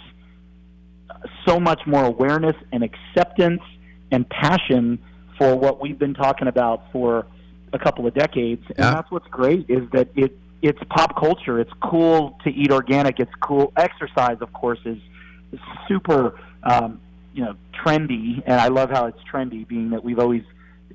so much more awareness and acceptance and passion for what we've been talking about for a couple of decades. And that's what's great, is that it's pop culture. It's cool to eat organic. It's cool. Exercise, of course, is super, trendy. And I love how it's trendy, being that we've always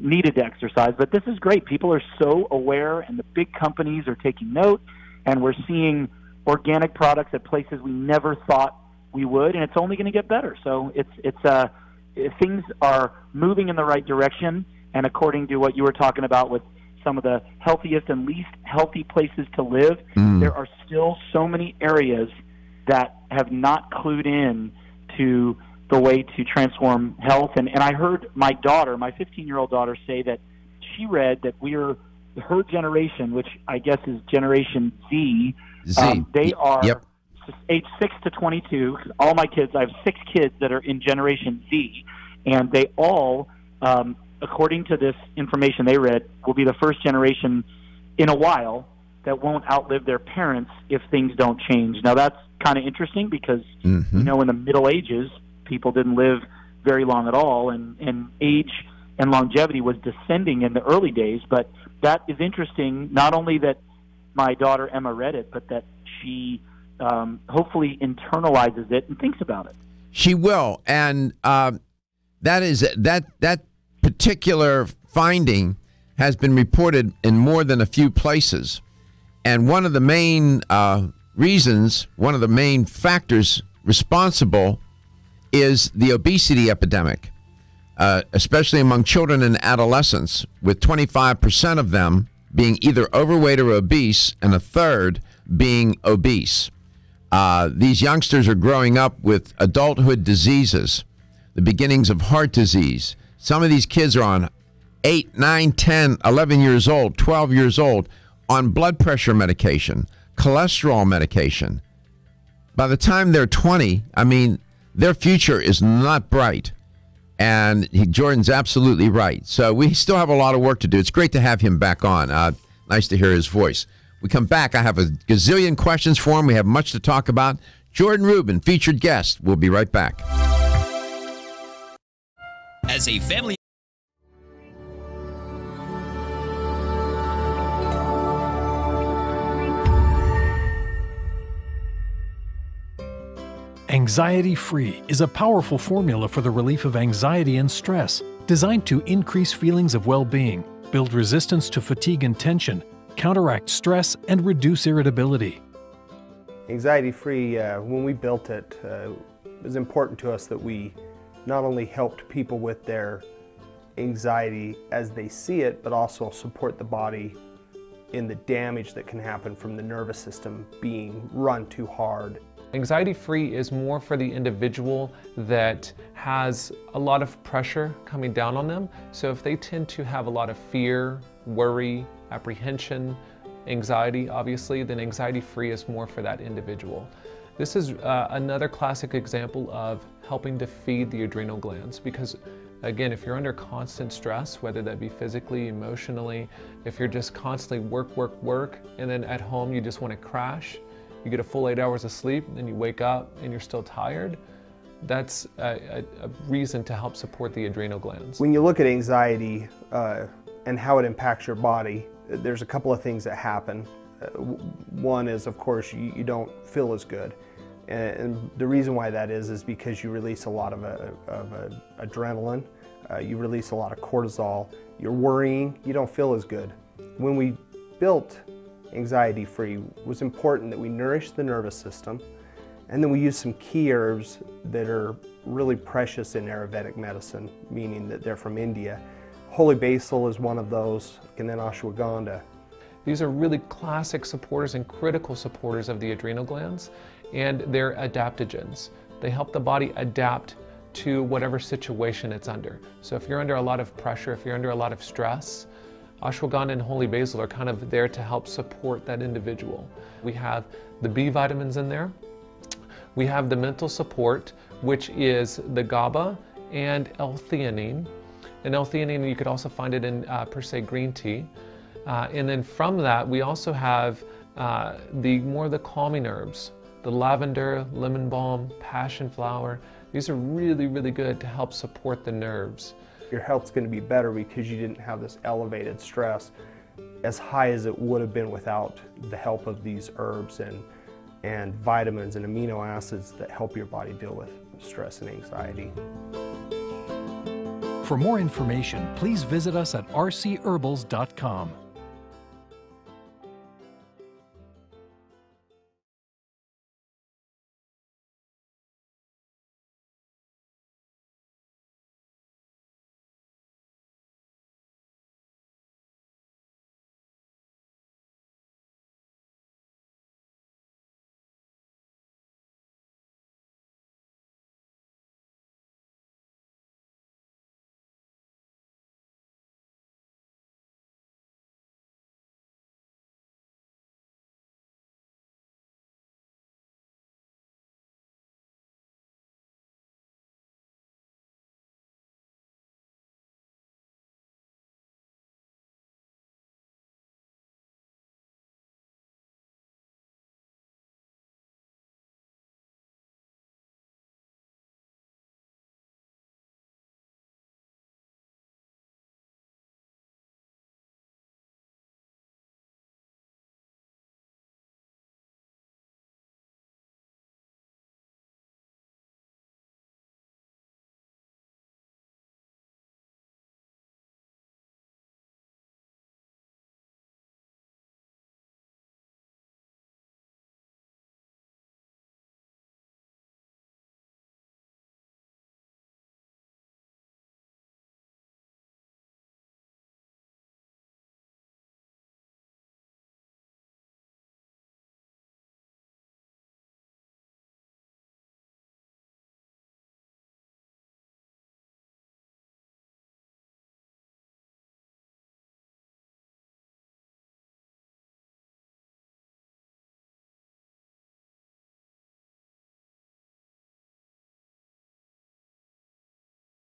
needed to exercise. But this is great. People are so aware, and the big companies are taking note, and we're seeing organic products at places we never thought we would, and it's only going to get better. So things are moving in the right direction, and according to what you were talking about with some of the healthiest and least healthy places to live, there are still so many areas that have not clued in to the way to transform health. And I heard my daughter, my 15-year-old daughter, say that she read that we're her generation, which I guess is Generation Z. They are age 6 to 22. All my kids, I have 6 kids that are in Generation Z, and they all, according to this information they read, will be the first generation in a while that won't outlive their parents if things don't change. Now, that's kind of interesting because, in the Middle Ages, people didn't live very long at all, and age and longevity was descending in the early days. But that is interesting, not only that my daughter Emma read it, but that she hopefully internalizes it and thinks about it. She will, and that particular finding has been reported in more than a few places. And one of the main reasons, one of the main factors responsible is the obesity epidemic, especially among children and adolescents, with 25% of them being either overweight or obese, and a third being obese. These youngsters are growing up with adulthood diseases, the beginnings of heart disease. Some of these kids are on 8, 9, 10, 11 years old, 12 years old, on blood pressure medication, cholesterol medication. By the time they're 20, their future is not bright. And Jordan's absolutely right. So we still have a lot of work to do. It's great to have him back on. Nice to hear his voice. We come back. I have a gazillion questions for him. We have much to talk about. Jordan Rubin, featured guest. We'll be right back. As a family... Anxiety Free is a powerful formula for the relief of anxiety and stress, designed to increase feelings of well-being. build resistance to fatigue and tension, counteract stress, and reduce irritability. Anxiety-free, when we built it, it was important to us that we not only helped people with their anxiety as they see it, but also support the body in the damage that can happen from the nervous system being run too hard. Anxiety-free is more for the individual that has a lot of pressure coming down on them. So if they tend to have a lot of fear, worry, apprehension, anxiety, obviously, then anxiety-free is more for that individual. This is another classic example of helping to feed the adrenal glands, because again, if you're under constant stress, whether that be physically, emotionally, if you're just constantly work, and then at home you just want to crash, you get a full 8 hours of sleep, and you wake up and you're still tired, that's a reason to help support the adrenal glands. When you look at anxiety and how it impacts your body, there's a couple of things that happen. One is, of course, you don't feel as good. And the reason why that is because you release a lot of adrenaline, you release a lot of cortisol, you're worrying, you don't feel as good. When we built Anxiety Free, it was important that we nourish the nervous system, and then we use some key herbs that are really precious in Ayurvedic medicine, meaning that they're from India. Holy basil is one of those, and then ashwagandha. These are really classic supporters and critical supporters of the adrenal glands, and they're adaptogens. They help the body adapt to whatever situation it's under. So if you're under a lot of pressure, if you're under a lot of stress, ashwagandha and holy basil are kind of there to help support that individual. We have the B vitamins in there. We have the mental support, which is the GABA and L-theanine. And L-theanine, you could also find it in per se green tea. And then from that, we also have the calming herbs, the lavender, lemon balm, passion flower. These are really, really good to help support the nerves. Your health's going to be better because you didn't have this elevated stress as high as it would have been without the help of these herbs and vitamins and amino acids that help your body deal with stress and anxiety. For more information, please visit us at rcherbals.com.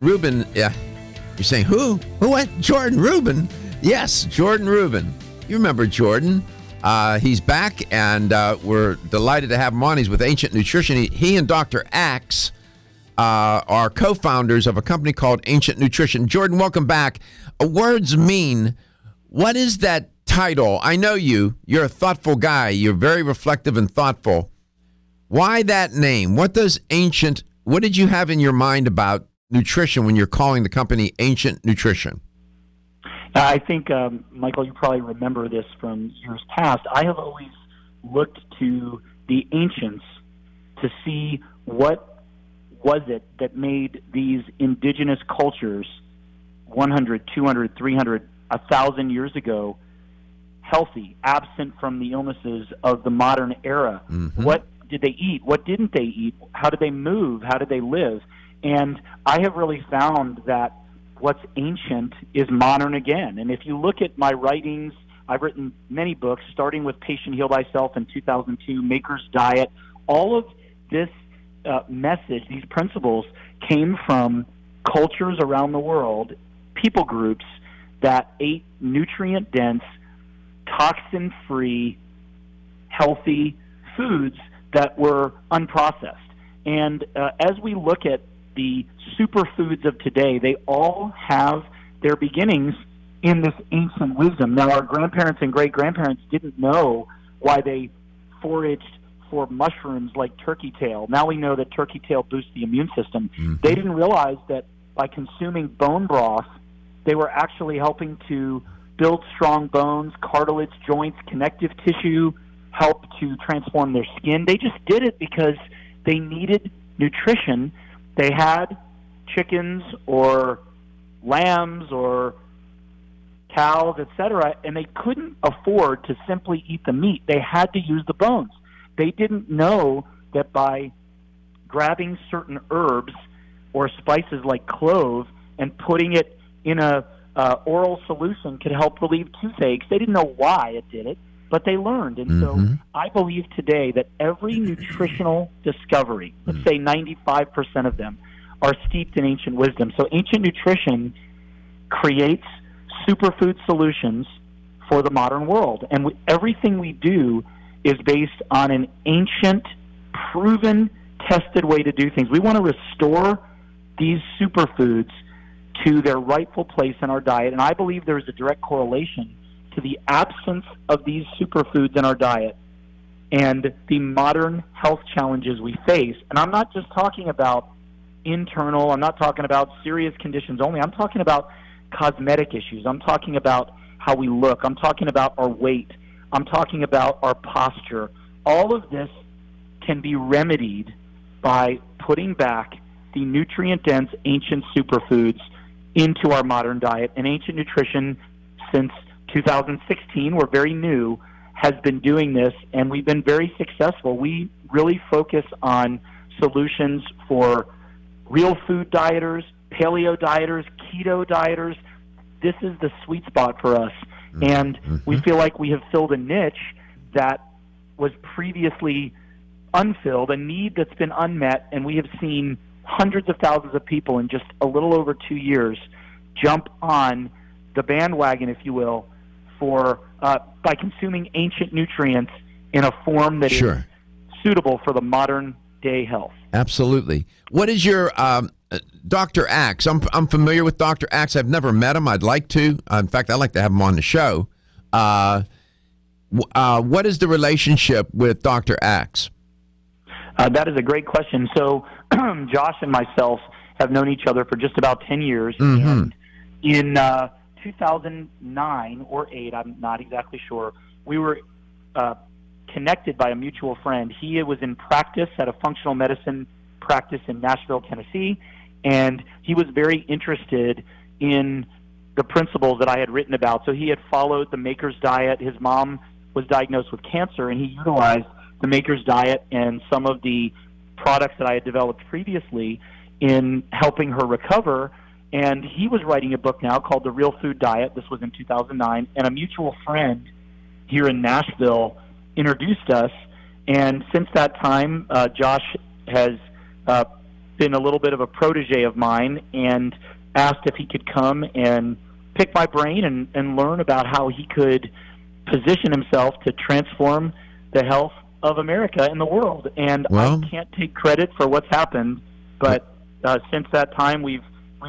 Rubin, yeah. You're saying who? Who went? Jordan Rubin. Yes, Jordan Rubin. You remember Jordan. He's back, and we're delighted to have him on. He's with Ancient Nutrition. He and Dr. Axe are co-founders of a company called Ancient Nutrition. Jordan, welcome back. Words mean. What is that title? I know you. You're a thoughtful guy. You're very reflective and thoughtful. Why that name? What does Ancient, what did you have in your mind about nutrition when you're calling the company Ancient Nutrition? I think, Michael, you probably remember this from years past. I have always looked to the ancients to see what was it that made these indigenous cultures 100, 200, 300, 1,000 years ago healthy, absent from the illnesses of the modern era. Mm-hmm. What did they eat? What didn't they eat? How did they move? How did they live? And I have really found that what's ancient is modern again. And if you look at my writings, I've written many books, starting with Patient Heal Thyself in 2002, Maker's Diet. All of this message, these principles, came from cultures around the world, people groups that ate nutrient-dense, toxin-free, healthy foods that were unprocessed. And as we look at the superfoods of today, they all have their beginnings in this ancient wisdom. Now, our grandparents and great-grandparents didn't know why they foraged for mushrooms like turkey tail. Now we know that turkey tail boosts the immune system. Mm-hmm. They didn't realize that by consuming bone broth, they were actually helping to build strong bones, cartilage, joints, connective tissue, help to transform their skin. They just did it because they needed nutrition. They had chickens or lambs or cows, etc., and they couldn't afford to simply eat the meat. They had to use the bones. They didn't know that by grabbing certain herbs or spices like clove and putting it in a oral solution could help relieve toothaches. They didn't know why it did it, but they learned. And so I believe today that every nutritional discovery, let's say 95% of them, are steeped in ancient wisdom. So ancient nutrition creates superfood solutions for the modern world. And everything we do is based on an ancient, proven, tested way to do things. We want to restore these superfoods to their rightful place in our diet, and I believe there is a direct correlation to the absence of these superfoods in our diet and the modern health challenges we face. And I'm not just talking about internal, I'm not talking about serious conditions only, I'm talking about cosmetic issues, I'm talking about how we look, I'm talking about our weight, I'm talking about our posture. All of this can be remedied by putting back the nutrient-dense ancient superfoods into our modern diet. And ancient nutrition, since 2016, we're very new, has been doing this, and we've been very successful. We really focus on solutions for real food dieters, paleo dieters, keto dieters. This is the sweet spot for us. And we feel like we have filled a niche that was previously unfilled, a need that's been unmet, and we have seen hundreds of thousands of people in just a little over 2 years jump on the bandwagon, if you will, for by consuming ancient nutrients in a form that is suitable for the modern day health. Absolutely. What is your Dr. Axe? I'm familiar with Dr. Axe. I've never met him. I'd like to. In fact, I'd like to have him on the show. What is the relationship with Dr. Axe? That is a great question. So Josh and myself have known each other for just about 10 years. And in 2009 or 8, I'm not exactly sure, we were connected by a mutual friend. He was in practice at a functional medicine practice in Nashville, Tennessee, and he was very interested in the principles that I had written about. So he had followed the Maker's Diet. His mom was diagnosed with cancer, and he utilized the Maker's Diet and some of the products that I had developed previously in helping her recover. And he was writing a book now called The Real Food Diet. This was in 2009. And a mutual friend here in Nashville introduced us. And since that time, Josh has been a little bit of a protege of mine and asked if he could come and pick my brain and learn about how he could position himself to transform the health of America and the world. And I can't take credit for what's happened, but since that time we've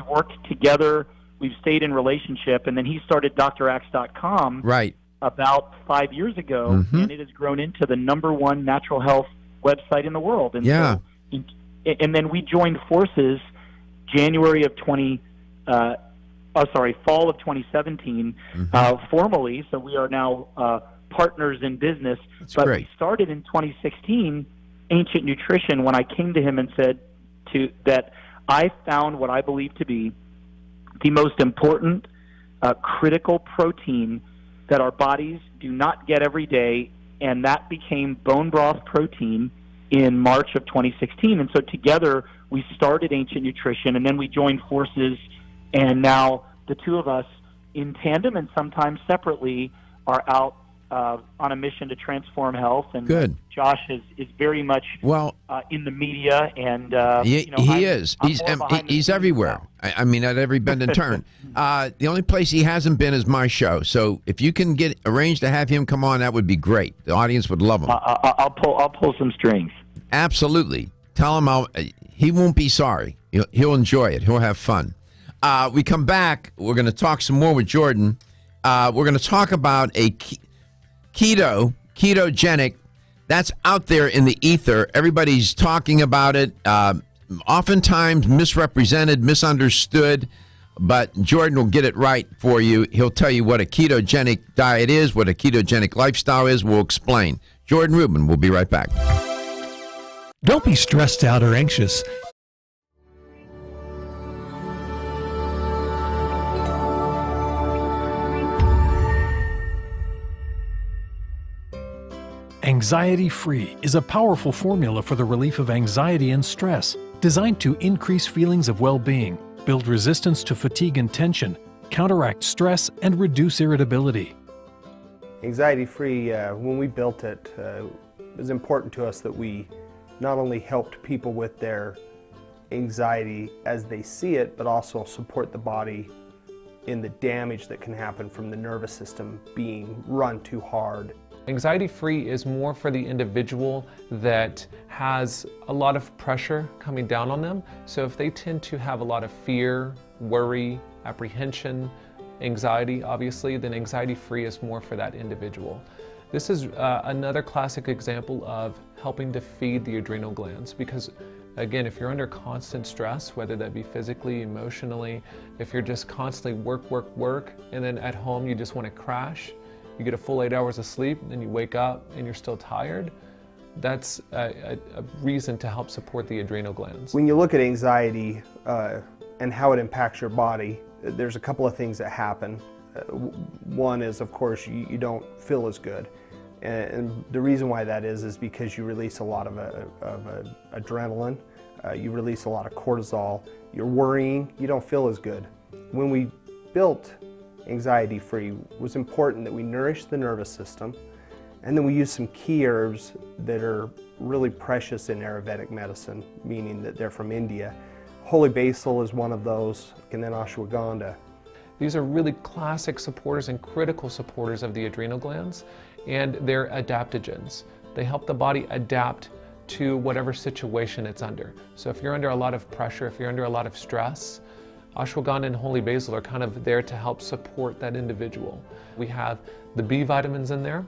worked together, we've stayed in relationship, and then he started draxe.com about 5 years ago, and it has grown into the #1 natural health website in the world. And so, and then we joined forces January of 2018, fall of 2017, formally. So we are now partners in business. That's but great. We started in 2016, Ancient Nutrition, when I came to him and said that I found what I believe to be the most important critical protein that our bodies do not get every day, and that became bone broth protein in March of 2016. And so together we started Ancient Nutrition, and then we joined forces, and now the two of us in tandem and sometimes separately are out on a mission to transform health. And Good. Josh is very much in the media, and he is. He's everywhere. I mean, at every bend and turn. The only place he hasn't been is my show. So if you can get arranged to have him come on, that would be great. The audience would love him. I'll pull some strings. Absolutely. Tell him he won't be sorry. He'll enjoy it. He'll have fun. We come back. We're going to talk some more with Jordan. We're going to talk about a ketogenic. That's out there in the ether. Everybody's talking about it. Oftentimes misrepresented, misunderstood. But Jordan will get it right for you. He'll tell you what a ketogenic diet is, what a ketogenic lifestyle is. We'll explain. Jordan Rubin, we'll be right back. Don't be stressed out or anxious. Anxiety Free is a powerful formula for the relief of anxiety and stress, designed to increase feelings of well-being, build resistance to fatigue and tension, counteract stress, and reduce irritability. Anxiety Free, when we built it, it was important to us that we not only helped people with their anxiety as they see it, but also support the body in the damage that can happen from the nervous system being run too hard. Anxiety Free is more for the individual that has a lot of pressure coming down on them. So if they tend to have a lot of fear, worry, apprehension, anxiety, obviously, then Anxiety Free is more for that individual. This is another classic example of helping to feed the adrenal glands, because again, if you're under constant stress, whether that be physically, emotionally, if you're just constantly work, and then at home you just want to crash, you get a full 8 hours of sleep, then you wake up and you're still tired, that's a reason to help support the adrenal glands. When you look at anxiety and how it impacts your body, there's a couple of things that happen. One is, of course, you don't feel as good. And the reason why that is because you release a lot of adrenaline, you release a lot of cortisol, you're worrying, you don't feel as good. When we built Anxiety Free, it was important that we nourish the nervous system, and then we use some key herbs that are really precious in Ayurvedic medicine, meaning that they're from India. Holy basil is one of those, and then ashwagandha. These are really classic supporters and critical supporters of the adrenal glands, and they're adaptogens. They help the body adapt to whatever situation it's under. So if you're under a lot of pressure, if you're under a lot of stress, ashwagandha and holy basil are kind of there to help support that individual. We have the B vitamins in there.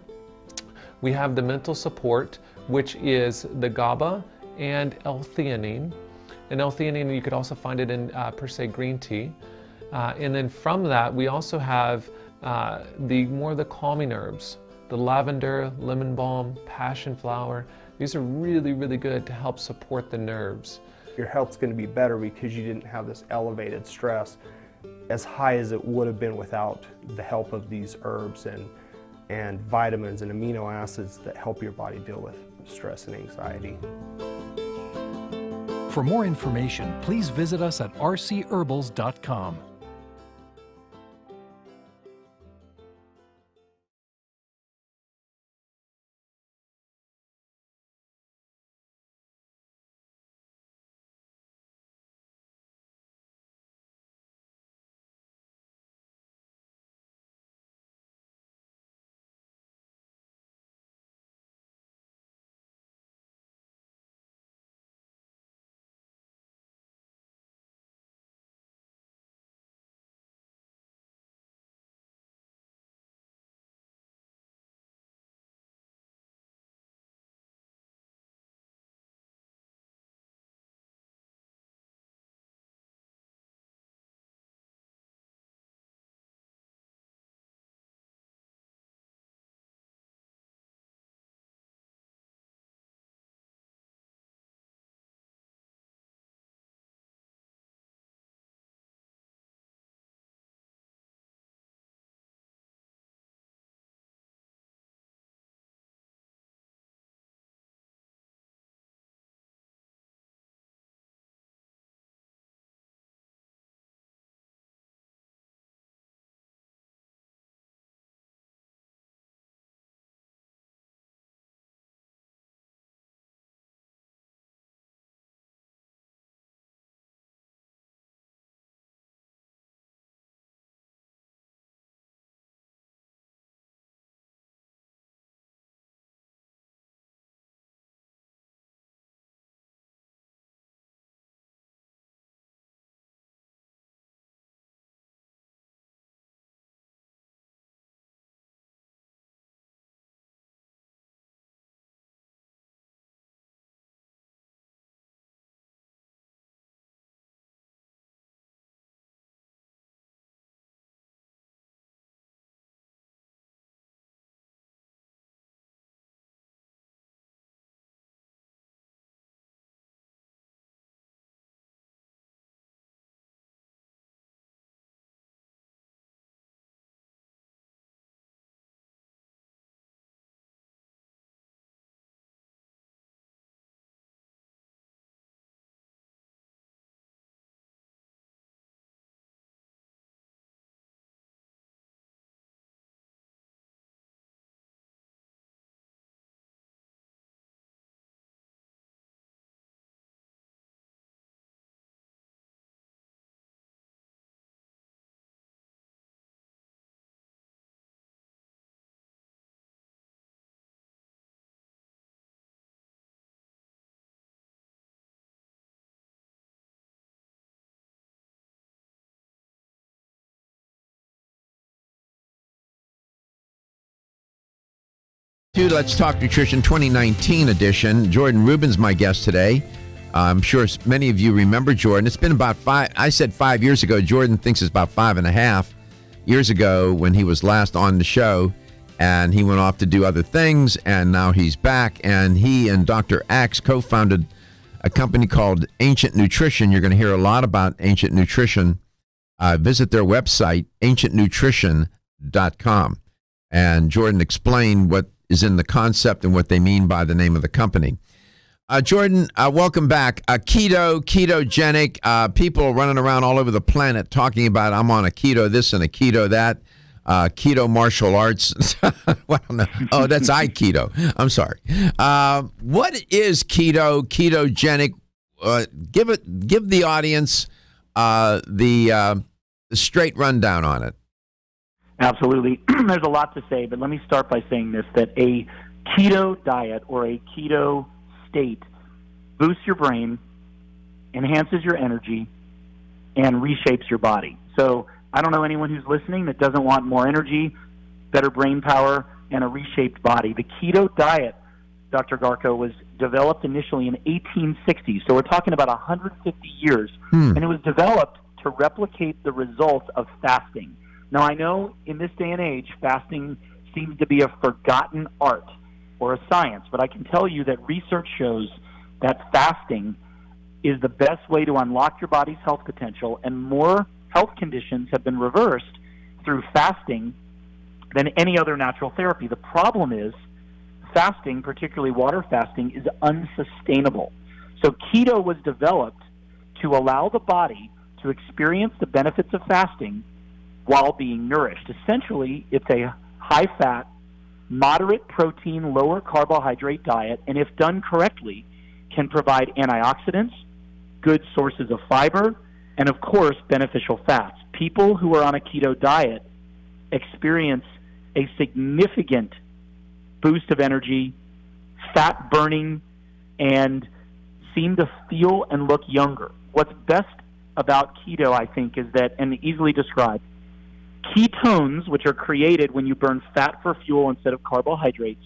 We have the mental support, which is the GABA and L-theanine. And L-theanine, you could also find it in per se green tea. And then from that, we also have the calming herbs, the lavender, lemon balm, passion flower. These are really, really good to help support the nerves. Your health's going to be better because you didn't have this elevated stress as high as it would have been without the help of these herbs and vitamins and amino acids that help your body deal with stress and anxiety. For more information, please visit us at rcherbals.com. To Let's Talk Nutrition 2019 edition. Jordan Rubin's my guest today. I'm sure many of you remember Jordan. It's been about 5 years ago. Jordan thinks it's about 5.5 years ago when he was last on the show, and he went off to do other things, and now he's back, and he and Dr. Axe co-founded a company called Ancient Nutrition. You're going to hear a lot about Ancient Nutrition. Visit their website, ancientnutrition.com, and Jordan explained what is in the concept and what they mean by the name of the company. Jordan, welcome back. Ketogenic, people running around all over the planet talking about I'm on a keto this and a keto that, keto martial arts. Well, no. Oh, that's Aikido. I'm sorry. What is ketogenic? Give the audience the straight rundown on it. Absolutely. There's a lot to say, but let me start by saying this, that a keto diet or a keto state boosts your brain, enhances your energy, and reshapes your body. So I don't know anyone who's listening that doesn't want more energy, better brain power, and a reshaped body. The keto diet, Dr. Garko, was developed initially in 1860, so we're talking about 150 years, and it was developed to replicate the results of fasting. Now, I know in this day and age, fasting seems to be a forgotten art or a science, but I can tell you that research shows that fasting is the best way to unlock your body's health potential, and more health conditions have been reversed through fasting than any other natural therapy. The problem is fasting, particularly water fasting, is unsustainable. So keto was developed to allow the body to experience the benefits of fasting while being nourished. Essentially, it's a high-fat, moderate protein, lower carbohydrate diet, and if done correctly, can provide antioxidants, good sources of fiber, and of course, beneficial fats. People who are on a keto diet experience a significant boost of energy, fat burning, and seem to feel and look younger. What's best about keto, I think, is that, and easily described, ketones, which are created when you burn fat for fuel instead of carbohydrates,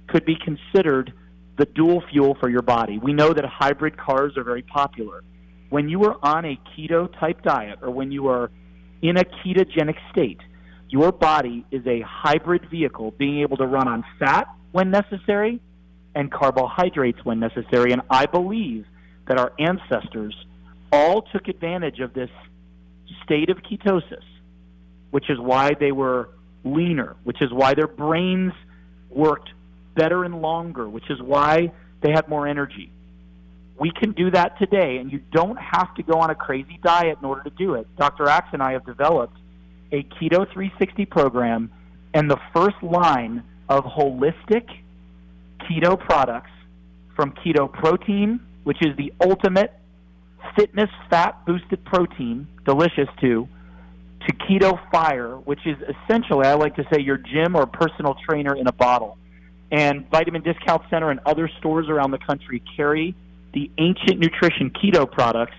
could be considered the dual fuel for your body. We know that hybrid cars are very popular. When you are on a keto-type diet or when you are in a ketogenic state, your body is a hybrid vehicle, being able to run on fat when necessary and carbohydrates when necessary. And I believe that our ancestors all took advantage of this state of ketosis, which is why they were leaner, which is why their brains worked better and longer, which is why they had more energy. We can do that today, and you don't have to go on a crazy diet in order to do it. Dr. Axe and I have developed a Keto 360 program and the first line of holistic keto products, from keto protein, which is the ultimate fitness fat boosted protein, delicious too, to Keto Fire, which is essentially, I like to say, your gym or personal trainer in a bottle. And Vitamin Discount Center and other stores around the country carry the Ancient Nutrition keto products,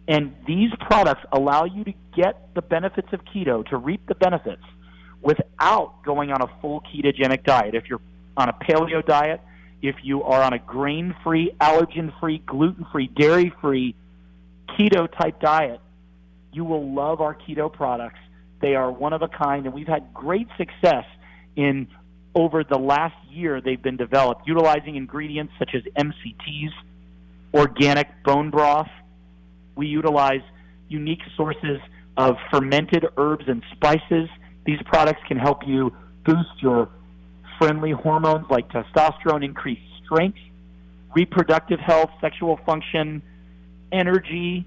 and these products allow you to get the benefits of keto, to reap the benefits, without going on a full ketogenic diet. If you're on a paleo diet, if you are on a grain-free, allergen-free, gluten-free, dairy-free, keto-type diet, you will love our keto products. They are one of a kind, and we've had great success in over the last year. They've been developed utilizing ingredients such as MCTs, organic bone broth. We utilize unique sources of fermented herbs and spices. These products can help you boost your friendly hormones like testosterone, increase strength, reproductive health, sexual function, energy,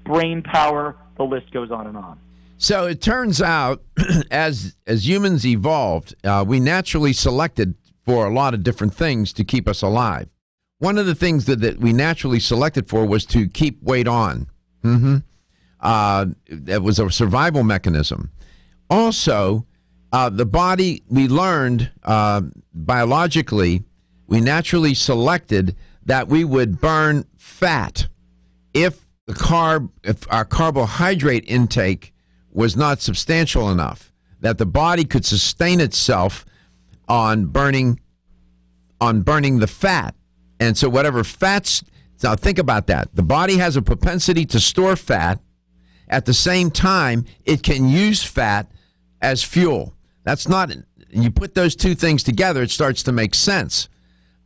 brain power. The list goes on and on. So it turns out, as humans evolved, we naturally selected for a lot of different things to keep us alive. One of the things that we naturally selected for was to keep weight on. That was a survival mechanism. Also, the body, we learned biologically, we naturally selected that we would burn fat if our carbohydrate intake was not substantial enough, that the body could sustain itself on burning on burning the fat. And so whatever fats, now think about that. The body has a propensity to store fat. At the same time, it can use fat as fuel. That's not, you put those two things together, it starts to make sense.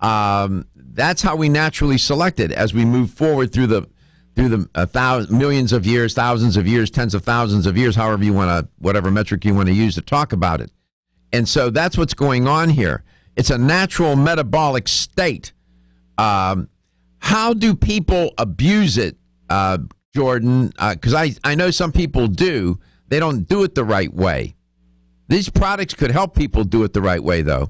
That's how we naturally select it as we move forward through the millions of years, thousands of years, tens of thousands of years, however you want to, whatever metric you want to use to talk about it. And so that's what's going on here. It's a natural metabolic state. How do people abuse it, Jordan? Because I know some people do. They don't do it the right way. These products could help people do it the right way, though.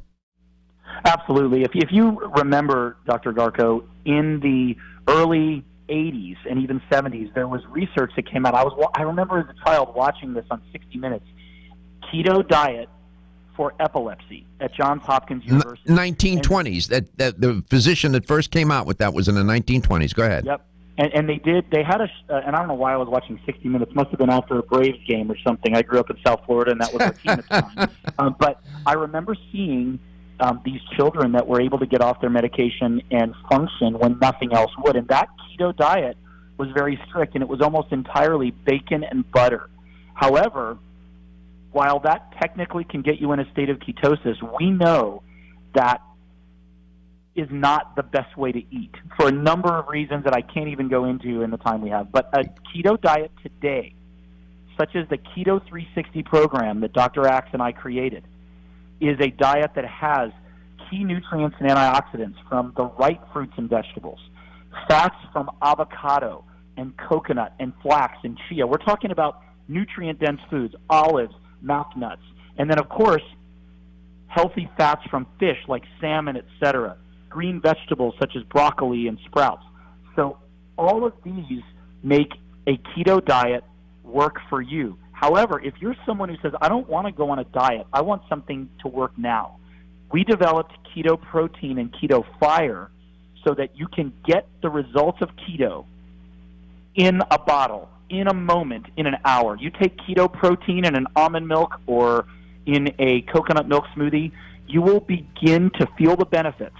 Absolutely. If you remember, Dr. Garko, in the early 80s and even 70s, there was research that came out. I remember as a child watching this on 60 Minutes. Keto diet for epilepsy at Johns Hopkins University. 1920s. That the physician that first came out with that was in the 1920s. Go ahead. Yep. And they had and I don't know why I was watching 60 Minutes. Must have been after a Braves game or something. I grew up in South Florida, and that was our team at the time. But I remember seeing these children that were able to get off their medication and function when nothing else would. And that keto diet was very strict, and it was almost entirely bacon and butter. However, while that technically can get you in a state of ketosis, we know that is not the best way to eat for a number of reasons that I can't even go into in the time we have. But a keto diet today, such as the Keto 360 program that Dr. Axe and I created, is a diet that has key nutrients and antioxidants from the right fruits and vegetables, fats from avocado and coconut and flax and chia. We're talking about nutrient-dense foods, olives, mouth nuts, and then, of course, healthy fats from fish like salmon, etc., green vegetables such as broccoli and sprouts. So all of these make a keto diet work for you. However, if you're someone who says, I don't want to go on a diet, I want something to work now, we developed Keto Protein and Keto Fire so that you can get the results of keto in a bottle, in a moment, in an hour. You take Keto Protein in an almond milk or in a coconut milk smoothie, you will begin to feel the benefits.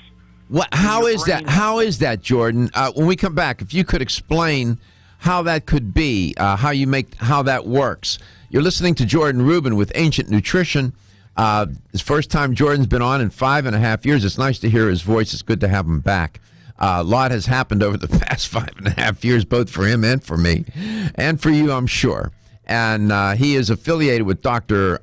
How is that? How is that, Jordan? When we come back, if you could explain how that could be, how that works. You're listening to Jordan Rubin with Ancient Nutrition. It's first time Jordan's been on in 5.5 years. It's nice to hear his voice. It's good to have him back. A lot has happened over the past 5.5 years, both for him and for me, and for you, I'm sure. And he is affiliated with Dr.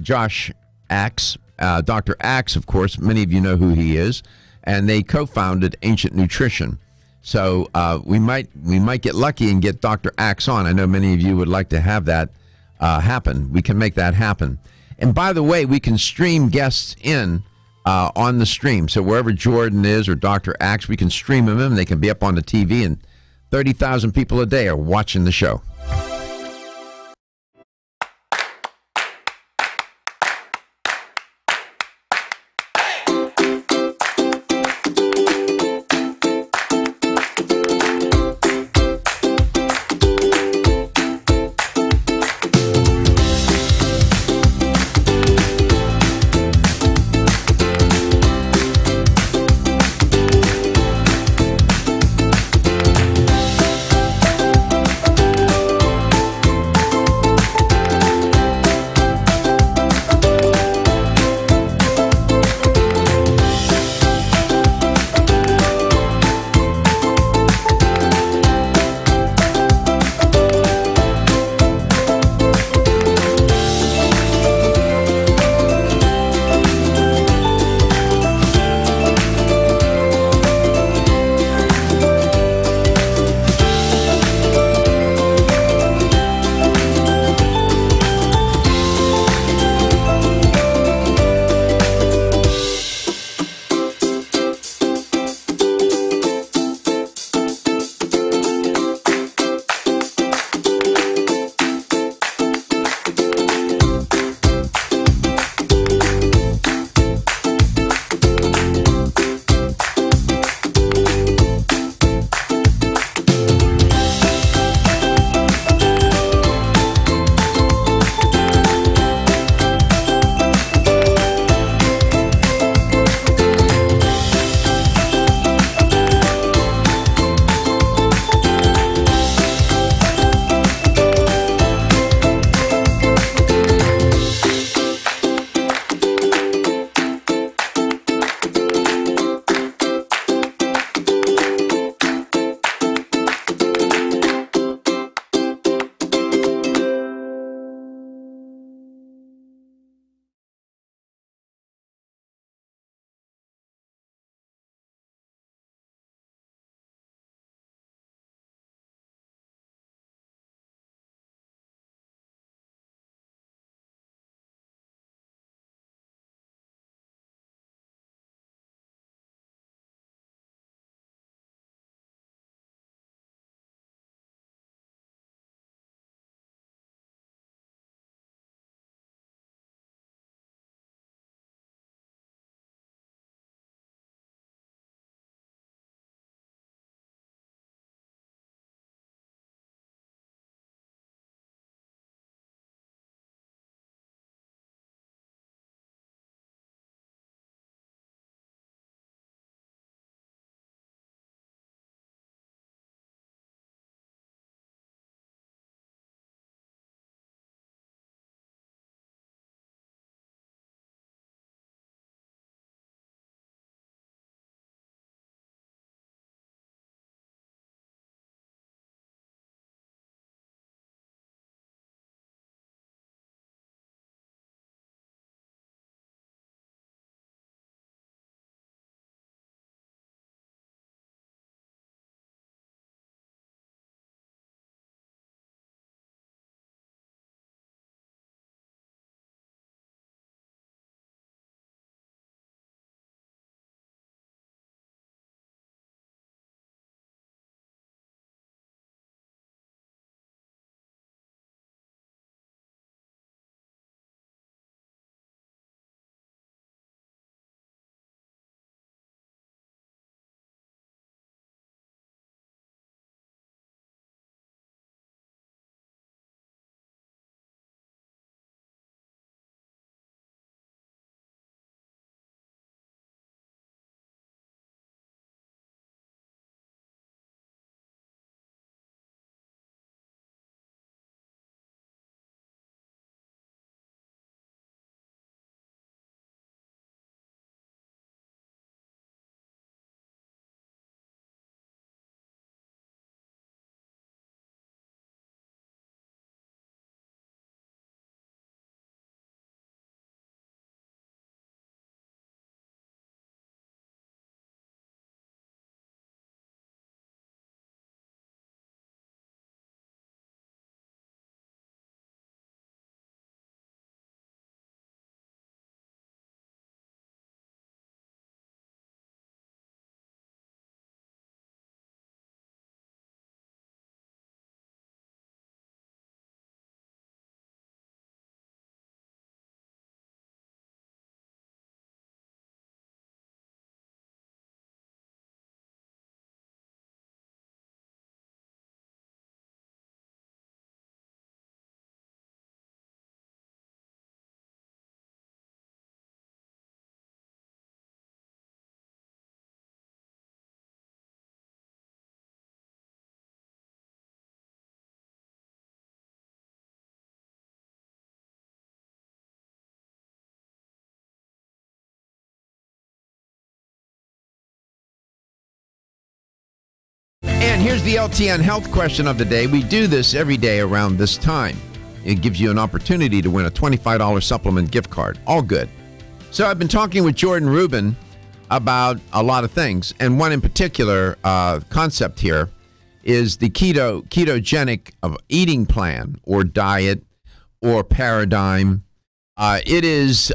Josh Axe. Dr. Axe, of course, many of you know who he is, and they co-founded Ancient Nutrition. So we might get lucky and get Dr. Axe on. I know many of you would like to have that happen. We can make that happen. And by the way, we can stream guests in on the stream. So wherever Jordan is or Dr. Axe, we can stream them in. They can be up on the TV, and 30,000 people a day are watching the show. And here's the LTN health question of the day. We do this every day around this time. It gives you an opportunity to win a $25 supplement gift card. All good. So I've been talking with Jordan Rubin about a lot of things, and one in particular concept here is the ketogenic eating plan or diet or paradigm. It is.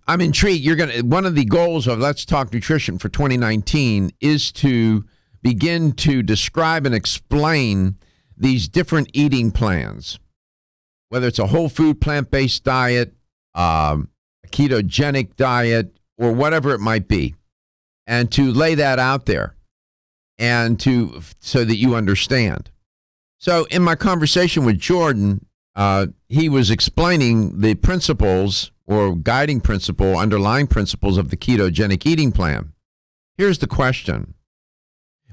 I'm intrigued. One of the goals of Let's Talk Nutrition for 2019 is to begin to describe and explain these different eating plans, whether it's a whole food plant-based diet, a ketogenic diet, or whatever it might be, and to lay that out there and so that you understand. So in my conversation with Jordan, he was explaining the principles or guiding principle, underlying principles of the ketogenic eating plan. Here's the question.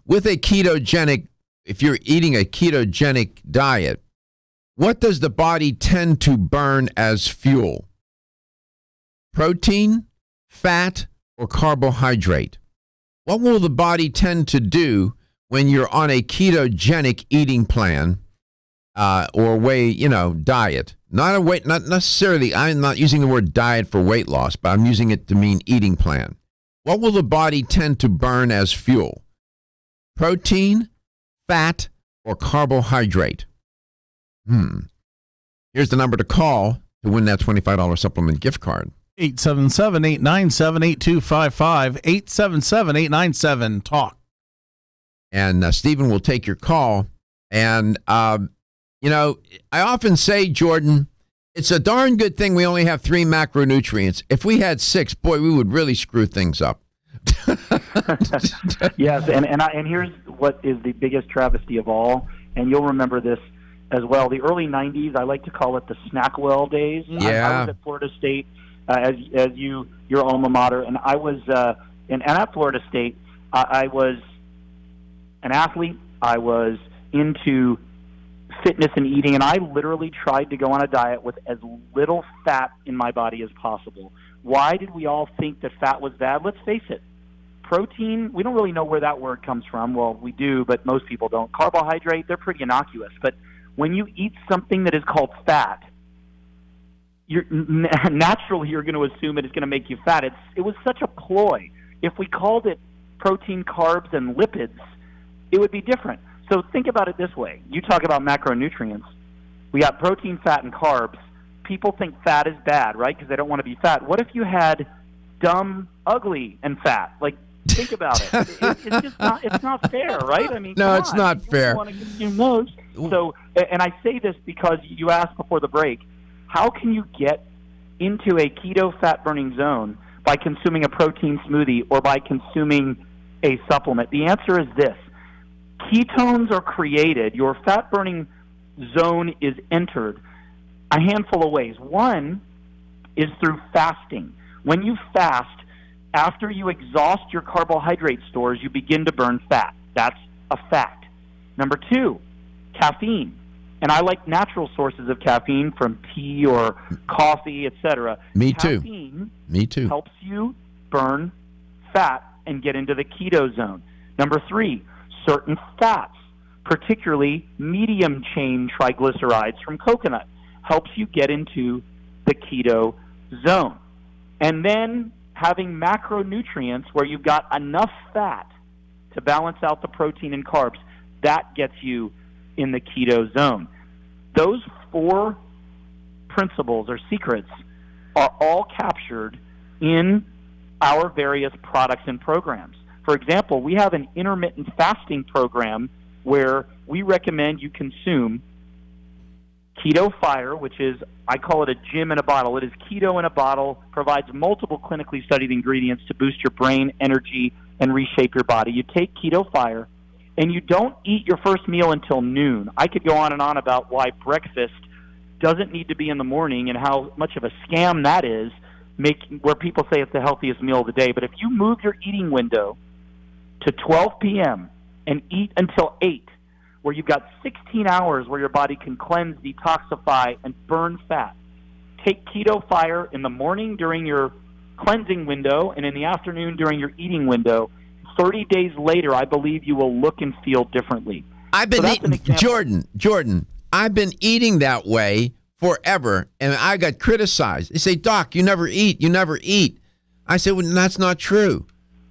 With a ketogenic, if you're eating a ketogenic diet, what does the body tend to burn as fuel? Protein, fat, or carbohydrate? What will the body tend to do when you're on a ketogenic eating plan or diet? Not necessarily, I'm not using the word diet for weight loss, but I'm using it to mean eating plan. What will the body tend to burn as fuel? Protein, fat, or carbohydrate? Here's the number to call to win that $25 supplement gift card. 877-897-8255, 877-897-TALK. And Stephen will take your call. And, I often say, Jordan, it's a darn good thing we only have 3 macronutrients. If we had 6, boy, we would really screw things up. Yes, and here's what is the biggest travesty of all, and you'll remember this as well. The early 90s, I like to call it the Snackwell days. Yeah. I was at Florida State, as your alma mater, and I was and at Florida State, I was an athlete. I was into fitness and eating, and I literally tried to go on a diet with as little fat in my body as possible. Why did we all think that fat was bad? Let's face it. Protein, we don't really know where that word comes from. Well, we do, but most people don't. Carbohydrate, they're pretty innocuous. But when you eat something that is called fat, naturally you're going to assume it is going to make you fat. It was such a ploy. If we called it protein, carbs, and lipids, it would be different. So think about it this way. You talk about macronutrients. We got protein, fat, and carbs. People think fat is bad, right, because they don't want to be fat. What if you had dumb, ugly, and fat? Like, think about it. It's just not. It's not fair, right? I mean, no, it's not fair. Want to consume those. So, and I say this because you asked before the break, how can you get into a keto fat burning zone by consuming a protein smoothie or by consuming a supplement? The answer is this. Ketones are created. Your fat burning zone is entered a handful of ways. One is through fasting. When you fast, after you exhaust your carbohydrate stores, you begin to burn fat. That's a fact. Number 2, caffeine. And I like natural sources of caffeine from tea or coffee, etc. Me too. Caffeine helps you burn fat and get into the keto zone. Number 3, certain fats, particularly medium-chain triglycerides from coconut, helps you get into the keto zone. And then having macronutrients where you've got enough fat to balance out the protein and carbs, that gets you in the keto zone. Those 4 principles or secrets are all captured in our various products and programs. For example, we have an intermittent fasting program where we recommend you consume Keto Fire, which is, I call it a gym in a bottle. It is keto in a bottle, provides multiple clinically studied ingredients to boost your brain, energy, and reshape your body. You take Keto Fire, and you don't eat your first meal until noon. I could go on and on about why breakfast doesn't need to be in the morning and how much of a scam that is, where people say it's the healthiest meal of the day. But if you move your eating window to 12 p.m. and eat until 8, where you've got 16 hours where your body can cleanse, detoxify, and burn fat. Take Keto Fire in the morning during your cleansing window and in the afternoon during your eating window. 30 days later, I believe you will look and feel differently. I've been eating, Jordan, I've been eating that way forever, and I got criticized. They say, Doc, you never eat. I said, well, that's not true.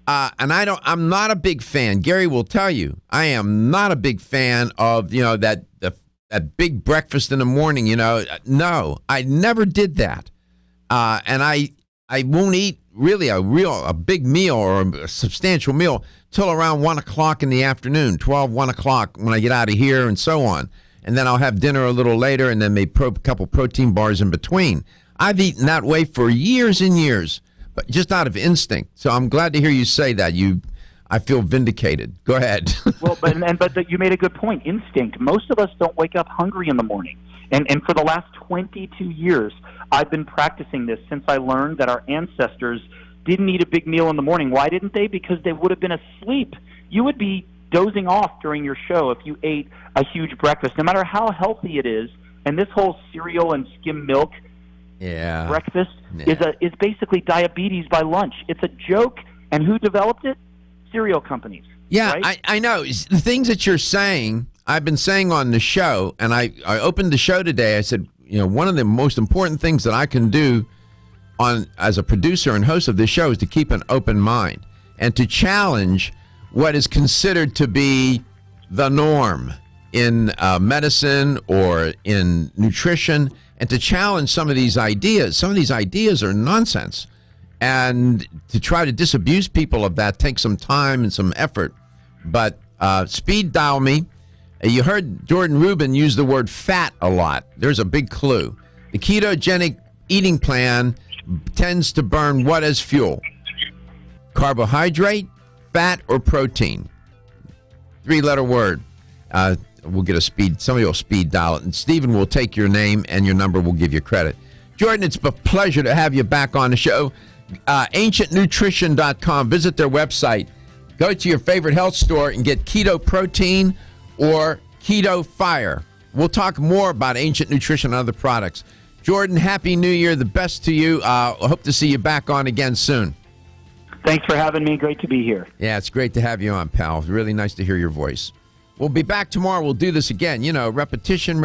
And I'm not a big fan. Gary will tell you, I am not a big fan of, that big breakfast in the morning, No, I never did that. And I won't eat really a big meal or a substantial meal till around 1 o'clock in the afternoon, 1 o'clock when I get out of here and so on. And then I'll have dinner a little later and then maybe a couple protein bars in between. I've eaten that way for years and years, but just out of instinct. So I'm glad to hear you say that. I feel vindicated. Go ahead. Well, but you made a good point. Instinct. Most of us don't wake up hungry in the morning. And for the last 22 years, I've been practicing this since I learned that our ancestors didn't eat a big meal in the morning. Why didn't they? Because they would have been asleep. You would be dozing off during your show if you ate a huge breakfast, no matter how healthy it is. And this whole cereal and skim milk breakfast is basically diabetes by lunch. It's a joke. And who developed it? Cereal companies. Yeah, right? I know. The things that you're saying, I've been saying on the show, and I opened the show today. I said, one of the most important things that I can do as a producer and host of this show is to keep an open mind and to challenge what is considered to be the norm in medicine or in nutrition, and to challenge some of these ideas. Some of these ideas are nonsense. And to try to disabuse people of that takes some time and some effort. But speed dial me. You heard Jordan Rubin use the word fat a lot. There's a big clue. The ketogenic eating plan tends to burn what as fuel? Carbohydrate, fat, or protein? 3-letter word. We'll get somebody will speed dial it, and Stephen will take your name and your number. We'll give you credit. Jordan, it's a pleasure to have you back on the show. AncientNutrition.com. Visit their website. Go to your favorite health store and get Keto Protein or Keto Fire. We'll talk more about Ancient Nutrition and other products. Jordan, Happy New Year. The best to you. I hope to see you back on again soon. Thanks for having me. Great to be here. Yeah, it's great to have you on, pal. Really nice to hear your voice. We'll be back tomorrow. We'll do this again. Repetition.